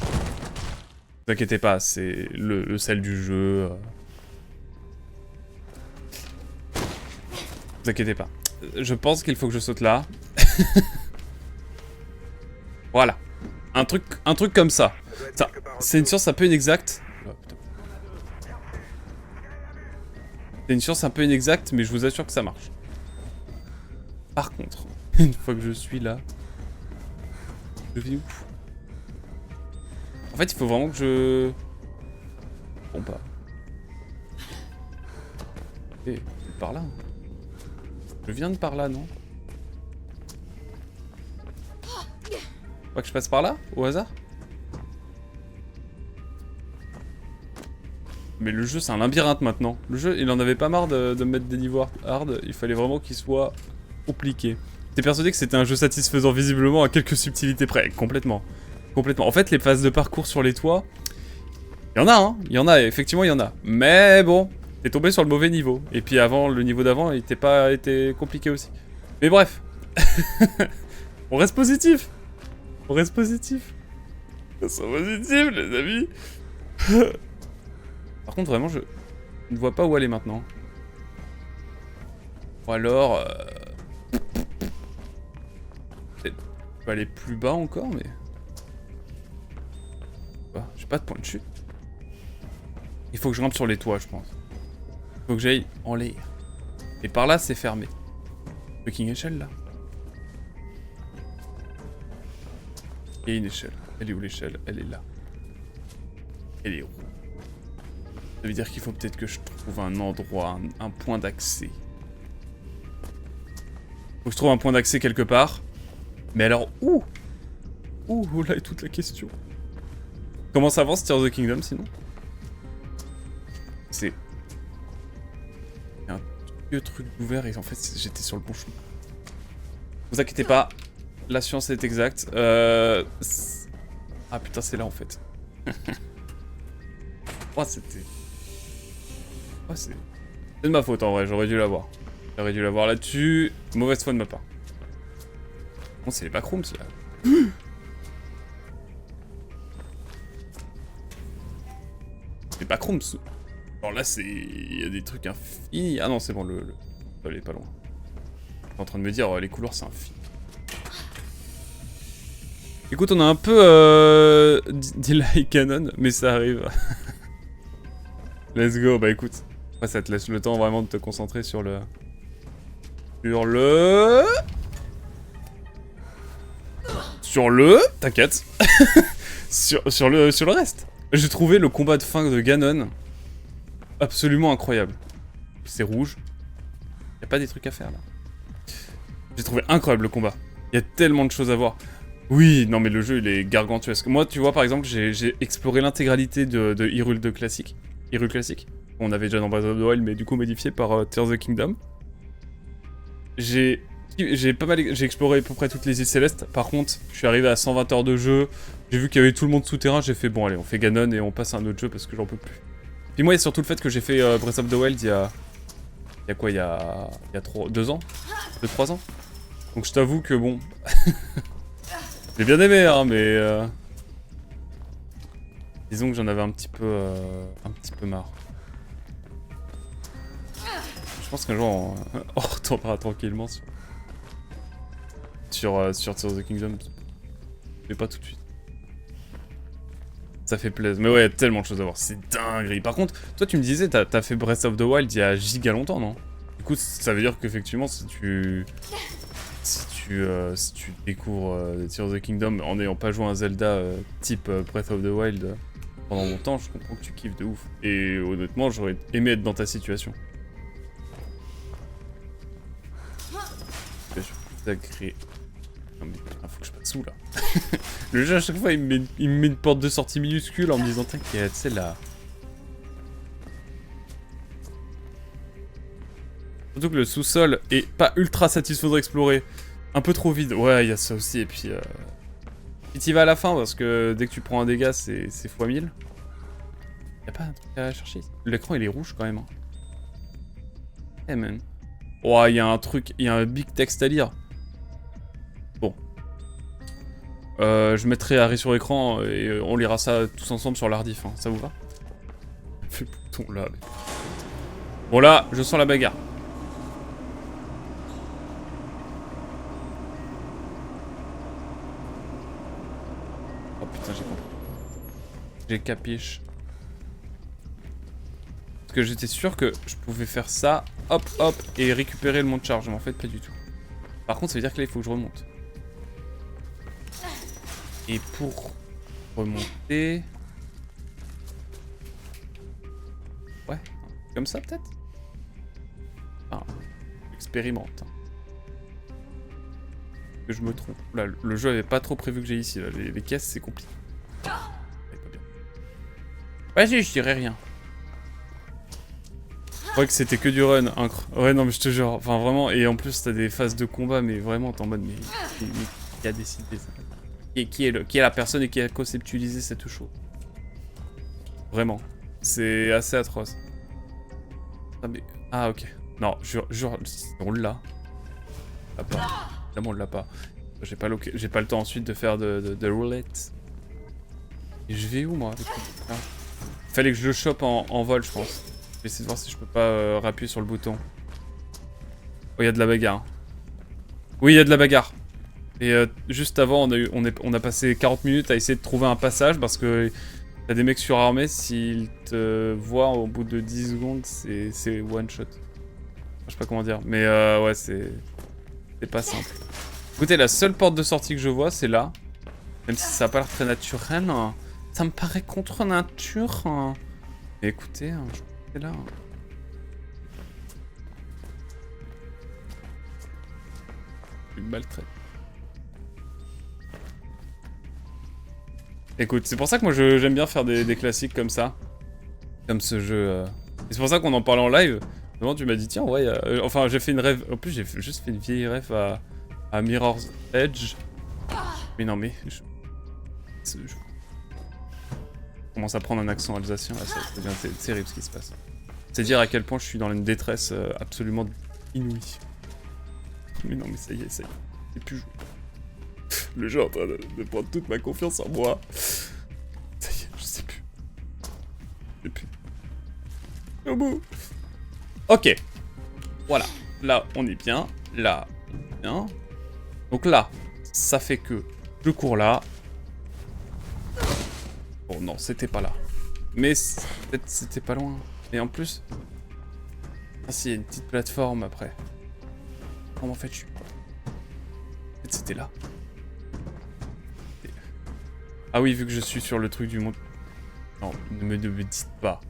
Ne vous inquiétez pas, c'est le sel du jeu. Ne vous inquiétez pas. Je pense qu'il faut que je saute là. Voilà. Un truc comme ça. C'est une science un peu inexacte. Oh, putain. C'est une science un peu inexacte, mais je vous assure que ça marche. Par contre, une fois que je suis là, je vais où? En fait, il faut vraiment que je... Bon bah... Eh, par là. Je viens de par là, non? Faut que je passe par là, au hasard? Mais le jeu, c'est un labyrinthe maintenant. Le jeu, il en avait pas marre de me mettre des niveaux hard. Il fallait vraiment qu'il soit compliqué. T'es persuadé que c'était un jeu satisfaisant visiblement à quelques subtilités près. Complètement. Complètement. En fait, les phases de parcours sur les toits... Il y en a, hein. Il y en a, effectivement, il y en a. Mais bon, t'es tombé sur le mauvais niveau. Et puis avant, le niveau d'avant, il était compliqué aussi. Mais bref. On reste positif. On reste positif. On reste positif, les amis. Par contre, vraiment, je ne vois pas où aller maintenant. Ou alors... Je peux aller plus bas encore, mais... J'ai pas de point de chute. Il faut que je grimpe sur les toits, je pense. Il faut que j'aille en l'air. Et par là, c'est fermé. Fucking échelle, là. Il y a une échelle. Elle est où l'échelle? Elle est là. Elle est où? Ça veut dire qu'il faut peut-être que je trouve un endroit, un point d'accès. Faut que je trouve un point d'accès quelque part. Mais alors, où? Où là est toute la question. Comment ça avance Tears of the Kingdom sinon? C'est... Il y a un vieux truc ouvert et en fait j'étais sur le bon chemin. Ne vous inquiétez pas, la science est exacte. Ah putain c'est là en fait. Oh c'était... Oh c'est de ma faute en vrai, j'aurais dû l'avoir. J'aurais dû l'avoir là-dessus. Mauvaise foi de ma part. Bon c'est les backrooms là. Les backrooms. Alors là c'est... Il y a des trucs infinis. Ah non c'est bon le... Elle est pas loin. Je suis en train de me dire les couloirs c'est infini. Écoute on a un peu delay canon mais ça arrive. Let's go, bah écoute. Après ça te laisse le temps vraiment de te concentrer sur le... T'inquiète. sur le reste. J'ai trouvé le combat de fin de Ganon absolument incroyable. C'est rouge. Y a pas des trucs à faire là. J'ai trouvé incroyable le combat. Il y a tellement de choses à voir. Oui, non mais le jeu il est gargantuesque. Moi tu vois par exemple j'ai exploré l'intégralité de Hyrule 2 classique. Hyrule classique. On avait déjà dans Breath of the Wild mais du coup modifié par Tears of the Kingdom. J'ai exploré à peu près toutes les îles célestes. Par contre, je suis arrivé à 120 heures de jeu. J'ai vu qu'il y avait tout le monde souterrain. J'ai fait bon allez, on fait Ganon et on passe à un autre jeu parce que j'en peux plus. Puis moi, il y a surtout le fait que j'ai fait Breath of the Wild il y a quoi, il y a 2 ans 2-3 ans. Donc je t'avoue que bon... J'ai bien aimé hein, mais... Disons que j'en avais un petit peu marre. Je pense qu'un jour on retournera tranquillement sur Tears of the Kingdom. Mais pas tout de suite. Ça fait plaisir. Mais ouais, il y a tellement de choses à voir. C'est dingue. Par contre, toi tu me disais, t'as fait Breath of the Wild il y a giga longtemps, non? Du coup, ça veut dire qu'effectivement, si tu découvres Tears of the Kingdom en n'ayant pas joué un Zelda type Breath of the Wild pendant longtemps, je comprends que tu kiffes de ouf. Et honnêtement, j'aurais aimé être dans ta situation. Sacré. Non mais putain, faut que je passe sous là. Le jeu à chaque fois il me met une porte de sortie minuscule en me disant t'inquiète, c'est là. Surtout que le sous-sol est pas ultra satisfaisant à explorer. Un peu trop vide. Ouais, il y a ça aussi et puis... Puis t'y vas à la fin parce que dès que tu prends un dégât c'est x1000. Y'a pas un truc à chercher. L'écran il est rouge quand même. Hein. Hey man. Oh, il y a un truc, il y a un big texte à lire. Bon. Je mettrai Harry sur écran et on lira ça tous ensemble sur l'Ardif, hein. Ça vous va? Fais bouton là. Mais... Bon là, je sens la bagarre. Oh putain, j'ai compris. J'ai capiche. Parce que j'étais sûr que je pouvais faire ça, hop hop, et récupérer le monde charge, mais en fait pas du tout. Par contre ça veut dire que là il faut que je remonte. Et pour remonter... Ouais, comme ça peut-être. Ah, j'expérimente. Que je me trompe. Là, le jeu avait pas trop prévu que j'ai ici, là. Les caisses c'est compliqué. Vas-y, je dirais rien. Je crois que c'était que du run, incre. Ouais, non, mais je te jure. Enfin, vraiment. Et en plus, t'as des phases de combat, mais vraiment, t'es en mode. Mais qui a décidé ça? Et qui est la personne et qui a conceptualisé cette chose? Vraiment. C'est assez atroce. Ah, mais... Ah, ok. Non, jure, on l'a. On l'a pas. Évidemment, on l'a pas. J'ai pas le temps ensuite de faire de roulette. Et je vais où, moi avec ça? Fallait que je le chope en vol, je pense. Je vais essayer de voir si je peux pas appuyer sur le bouton. Oh, il y a de la bagarre. Oui, il y a de la bagarre. Et juste avant, on a passé 40 minutes à essayer de trouver un passage parce que t'as des mecs surarmés, s'ils te voient au bout de 10 secondes, c'est one shot. Je sais pas comment dire, mais ouais, c'est pas simple. Écoutez, la seule porte de sortie que je vois, c'est là. Même si ça a pas l'air très naturel, hein. Ça me paraît contre nature. Hein. Mais écoutez, hein, je crois que c'est là. Hein. Une maltraite. Écoute, c'est pour ça que moi j'aime bien faire des classiques comme ça. Comme ce jeu. Et c'est pour ça qu'on en parlait en live. Vraiment, tu m'as dit, tiens, ouais. Enfin, j'ai fait une rêve. En plus, j'ai juste fait une vieille rêve à Mirror's Edge. Mais non, mais. Je commence à prendre un accent alsacien. Là, ça devient terrible ce qui se passe. C'est dire à quel point je suis dans une détresse absolument inouïe. Mais non, mais ça y est, c'est plus joué. Le jeu est en train de prendre toute ma confiance en moi. Ça y est, je sais plus. Je sais plus. Au bout. Ok. Voilà. Là, on est bien. Là, on est bien. Donc là, ça fait que je cours là. Bon, non, c'était pas là. Mais peut-être c'était pas loin. Et en plus... Ah si, il y a une petite plateforme après. Comment en fait je suis... En fait, c'était là. Ah oui, vu que je suis sur le truc du monde... Non, ne me dites pas.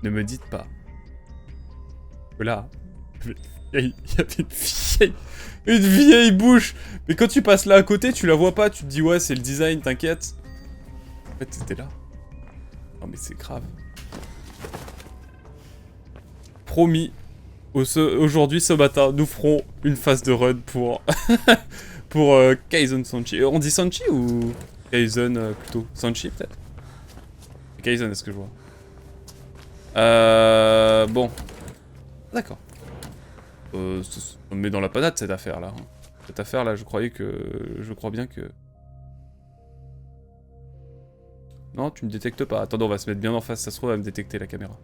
Ne me dites pas. Que là... Il y avait une vieille bouche. Mais quand tu passes là à côté, tu la vois pas. Tu te dis, ouais, c'est le design, t'inquiète. En fait, c'était là. Non, mais c'est grave. Promis. Aujourd'hui, ce matin, nous ferons une phase de run pour... pour Kaizen Sanchi. On dit Sanchi ou Kaizen plutôt? Sanchi peut-être? Kaizen, est-ce que je vois? Bon. D'accord. Ça me met dans la panade cette affaire là. Cette affaire là, je crois bien que... Non, tu me détectes pas. Attends, on va se mettre bien en face, ça se trouve, elle va me détecter la caméra.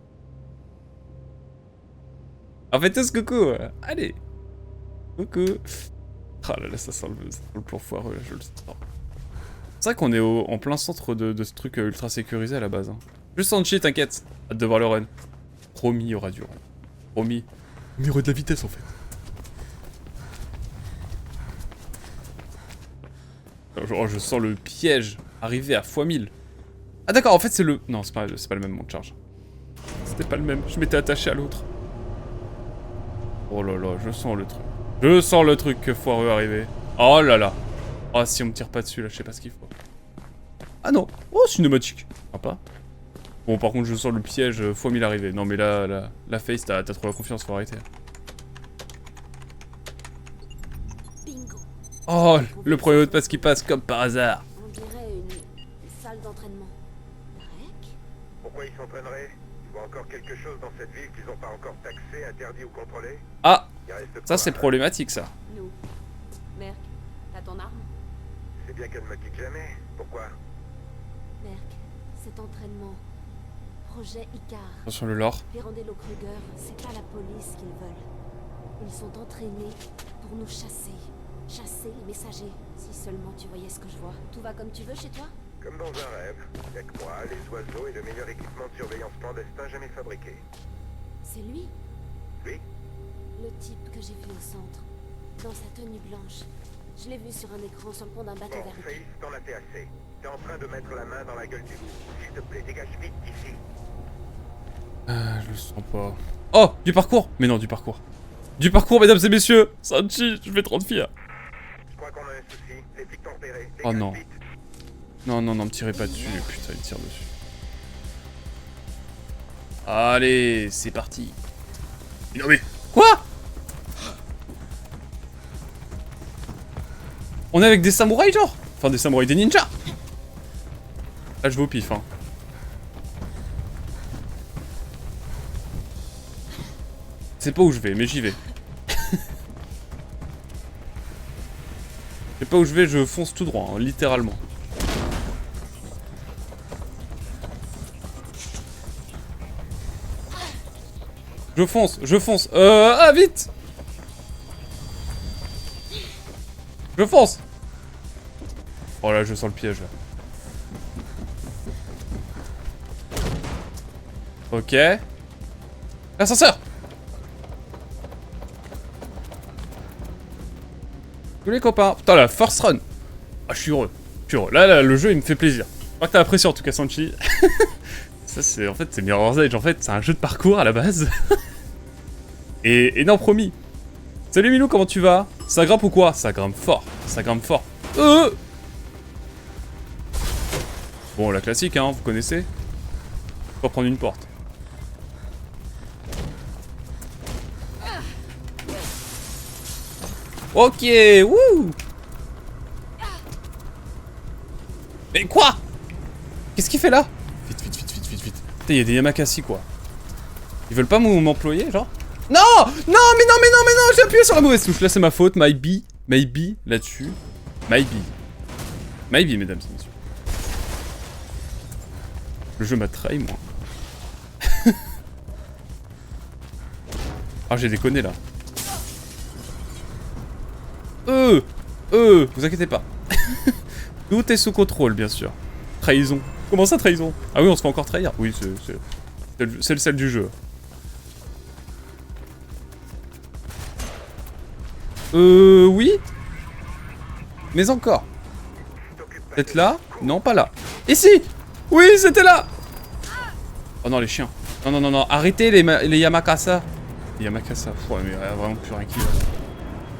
En fait, tous coucou. Allez. Coucou. Ah là là, ça sent le plan foireux, là, je le sens. C'est vrai qu'on est en plein centre de ce truc ultra sécurisé à la base. Hein. Juste Sanchi, t'inquiète. Hâte de voir le run. Promis, il y aura du run. Promis. Mais il y aura de la vitesse en fait. Oh, je sens le piège arriver à x1000. Ah d'accord, en fait c'est le... Non, c'est pas le même monde de charge. C'était pas le même, je m'étais attaché à l'autre. Oh là là, je sens le truc. Je sens le truc que foireux arriver. Oh là là. Oh, si on me tire pas dessus là, je sais pas ce qu'il faut. Ah non. Oh, cinématique. Sympa. Bon, par contre, je sens le piège x1000 arriver. Non, mais là, la face, t'as trop la confiance, faut arrêter. Bingo. Oh, le premier mot de passe qui passe comme par hasard. On dirait une salle d'entraînement. Drake? Pourquoi il s'entraînerait? Tu vois encore quelque chose dans cette ville qu'ils n'ont pas encore taxé, interdit ou contrôlé? Ah, Il reste ça quoi, c'est hein? problématique ça. Nous. Merc, t'as ton arme? C'est bien qu'elle ne me quitte jamais. Pourquoi? Merc, cet entraînement. Projet Icar. Attention le lore. Pirandello Kruger, c'est pas la police qu'ils veulent. Ils sont entraînés pour nous chasser. Chasser les messagers. Si seulement tu voyais ce que je vois. Tout va comme tu veux chez toi? Comme dans un rêve. Avec moi, les oiseaux et le meilleur équipement de surveillance clandestin jamais fabriqué. C'est lui? Lui? Le type que j'ai vu au centre. Dans sa tenue blanche. Je l'ai vu sur un écran sur le pont d'un bateau Bon, vers ici. Face, t'en as fait assez. T'es en train de mettre la main dans la gueule du loup. S'il te plaît, dégage vite d'ici. Je le sens pas. Oh, du parcours. Mais non, du parcours. Du parcours, mesdames et messieurs. Sanchi, je vais 30 filles. Je crois qu'on a un souci. Les flics t'ont repéré. Oh Dégage non. vite. Non, non, non, me tirez pas dessus. Putain, il tire dessus. Allez, c'est parti. Non mais... Quoi? On est avec des samouraïs, genre? Enfin, des samouraïs, des ninjas. Là, je vais au pif, hein. C'est pas où je vais, mais j'y vais. Je sais pas où je vais, je fonce tout droit, hein, littéralement. Je fonce, je fonce. Ah, vite! Je fonce! Oh là, je sens le piège, là. Ok. L'ascenseur! Tous les copains. Putain, la first run. Ah, je suis heureux. Je suis heureux. Là, le jeu, il me fait plaisir. Je crois que t'as apprécié, en tout cas, Sanchi. Ça, c'est... En fait, c'est Mirror's Edge. En fait, c'est un jeu de parcours, à la base. Et non, promis. Salut, Milou, comment tu vas? Ça grimpe ou quoi? Ça grimpe fort. Ça grimpe fort. Bon, la classique, hein, vous connaissez. Faut prendre une porte. Ok, wouh! Mais quoi? Qu'est-ce qu'il fait là? Vite, vite, vite, vite, vite, vite. Putain, il y a des Yamakasi, quoi. Ils veulent pas m'employer, genre? Non! Non, mais non, mais non, mais non! J'ai appuyé sur la mauvaise touche. Là, c'est ma faute. Maybe, là-dessus. Maybe, mesdames et messieurs. Le jeu m'a trahi, moi. Ah, j'ai déconné, là. Vous inquiétez pas. Tout est sous contrôle, bien sûr. Trahison. Comment ça, trahison? Ah oui, on se fait encore trahir. Oui, c'est le sel du jeu. Oui. Mais encore. Peut-être là? Non, pas là. Ici! Oui, c'était là! Oh non, les chiens. Non, non, non, non. Arrêtez les Yamakasa. Les Yamakasa. Ouais, mais il y a vraiment plus rien qui va.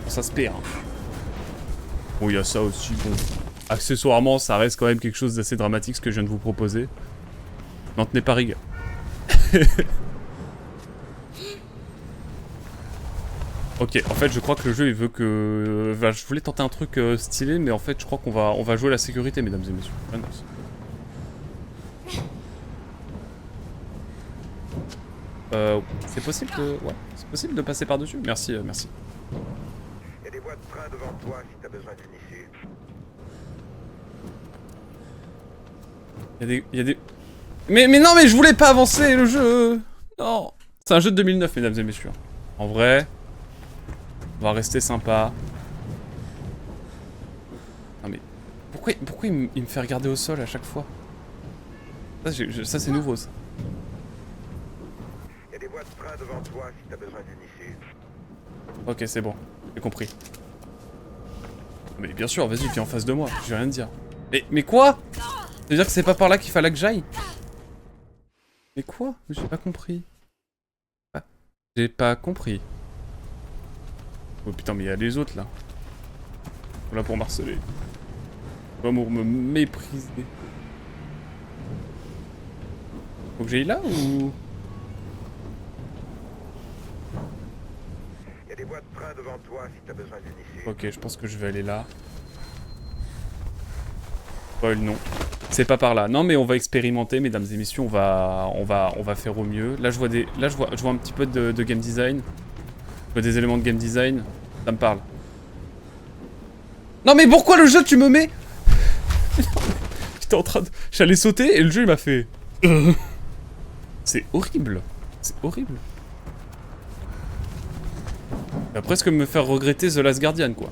Ça se perd. Hein. Bon, il y a ça aussi, bon. Accessoirement, ça reste quand même quelque chose d'assez dramatique, ce que je viens de vous proposer. N'en tenez pas rigueur. Ok, en fait, je crois que le jeu, il veut que... Enfin, je voulais tenter un truc stylé, mais en fait, je crois qu'on va jouer la sécurité, mesdames et messieurs. Ah, non, c'est possible de... Ouais, c'est possible de passer par-dessus? Merci, merci. Il y a des voies de train devant toi si t'as besoin d'une issue. Il y a des... Mais non, mais je voulais pas avancer, le jeu. Non. C'est un jeu de 2009, mesdames et messieurs. En vrai... On va rester sympa. Non mais... Pourquoi il me fait regarder au sol à chaque fois? Ça c'est nouveau, ça. Il y a des voies de train devant toi si t'as besoin d'une issue. Ok, c'est bon. J'ai compris. Mais bien sûr, vas-y, viens en face de moi. Je vais rien te dire. Mais quoi? Ça veut dire que c'est pas par là qu'il fallait que j'aille? Mais quoi? J'ai pas compris. Ah, j'ai pas compris. Oh putain, mais il y a les autres là. Ils sont là pour m'harceler. Pour me mépriser. Faut que j'aille là ou... Il y a des voies de train devant toi si t'as besoin d'une issue. Ok, je pense que je vais aller là. Spoil, non. C'est pas par là. Non, mais on va expérimenter, mesdames et messieurs. On va faire au mieux. Là, je vois un petit peu de game design. Je vois des éléments de game design. Ça me parle. Non, mais pourquoi le jeu, tu me mets? J'étais en train de... J'allais sauter et le jeu, il m'a fait... C'est horrible. C'est horrible. Il va presque me faire regretter The Last Guardian, quoi.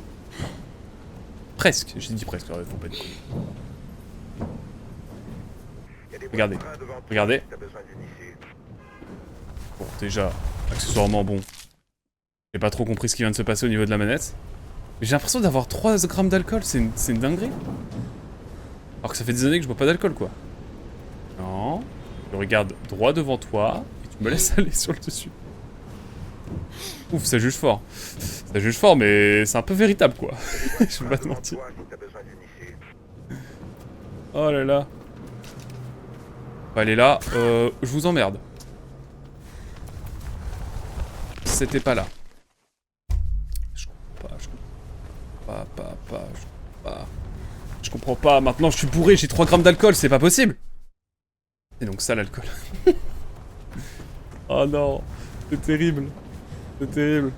Presque. J'ai dit presque. Faut pas dire. Regardez. Regardez. Bon, déjà, accessoirement, bon. J'ai pas trop compris ce qui vient de se passer au niveau de la manette. Mais j'ai l'impression d'avoir 3 grammes d'alcool. C'est une dinguerie. Alors que ça fait des années que je bois pas d'alcool, quoi. Non. Je regarde droit devant toi. Et tu me laisses aller sur le dessus. Ouf, ça juge fort. Ça juge fort, mais c'est un peu véritable, quoi. Je vais pas te mentir. Oh là là. Bah, elle est là. Je vous emmerde. C'était pas là. Je comprends pas. Je comprends pas. Maintenant, je suis bourré, j'ai 3 grammes d'alcool, c'est pas possible. C'est donc ça, l'alcool. Oh non. C'est terrible. C'est terrible.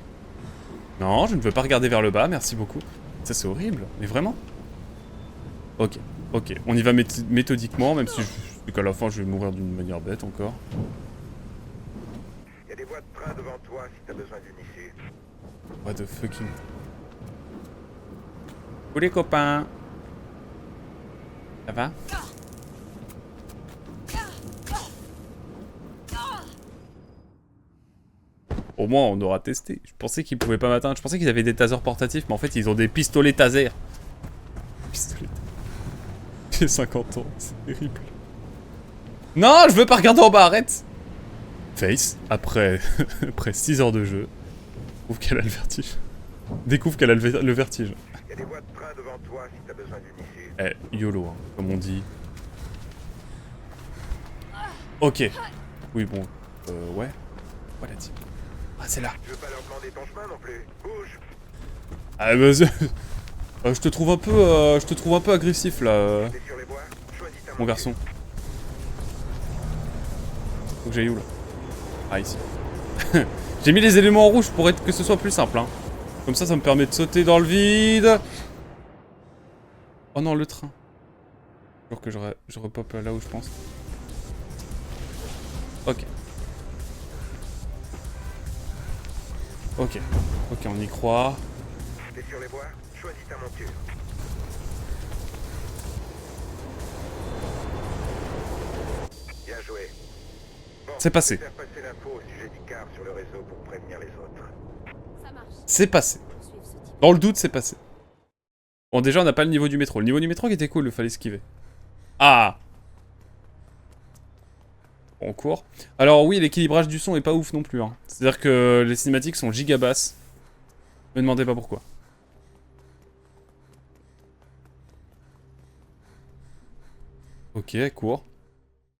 Non, je ne veux pas regarder vers le bas, merci beaucoup. Ça, c'est horrible. Mais vraiment. Ok. Ok. On y va méthodiquement, même si je sais qu'à la fin, je vais mourir d'une manière bête encore. Il y a des voies de train devant toi si t'as besoin d'une issue. What the fucking... Où les copains? Ça va? Au moins, on aura testé. Je pensais qu'ils pouvaient pas m'atteindre. Je pensais qu'ils avaient des tasers portatifs, mais en fait, ils ont des pistolets taser. Pistolets. J'ai 50 ans, c'est terrible. Non, je veux pas regarder en bas, arrête! Face, après 6 heures de jeu, découvre qu'elle a le vertige. Découvre qu'elle a le vertige. Il y a des voies de train devant toi si t'as besoin d'une issue. Eh, YOLO, hein, comme on dit. Ok. Oui, bon. Ouais. Voilà, dit. Ah, c'est là. Tu veux pas leur demander ton chemin non plus? Bouge! Ah, bah, je te trouve un peu agressif, là, T'es sur les voies? Choisis ta mon garçon. Faut que j'aille où, là? Ah, ici. J'ai mis les éléments en rouge pour que ce soit plus simple, hein. Comme ça me permet de sauter dans le vide. Oh non, le train. Alors que je repop là où je pense. Ok. Ok. Ok, on y croit. T'es sur les voies? Choisis ta monture. Bien joué. Bon, C'est passé. faire passer l'info au sujet d'Icar sur le réseau pour prévenir les autres. Ça marche. C'est passé. Poursuivre ce type. Dans le doute, c'est passé. Bon, déjà, on n'a pas le niveau du métro. Le niveau du métro qui était cool, il fallait esquiver. Ah! On court. Alors oui, l'équilibrage du son est pas ouf non plus. Hein. C'est-à-dire que les cinématiques sont giga basses. Me demandez pas pourquoi. Ok, court.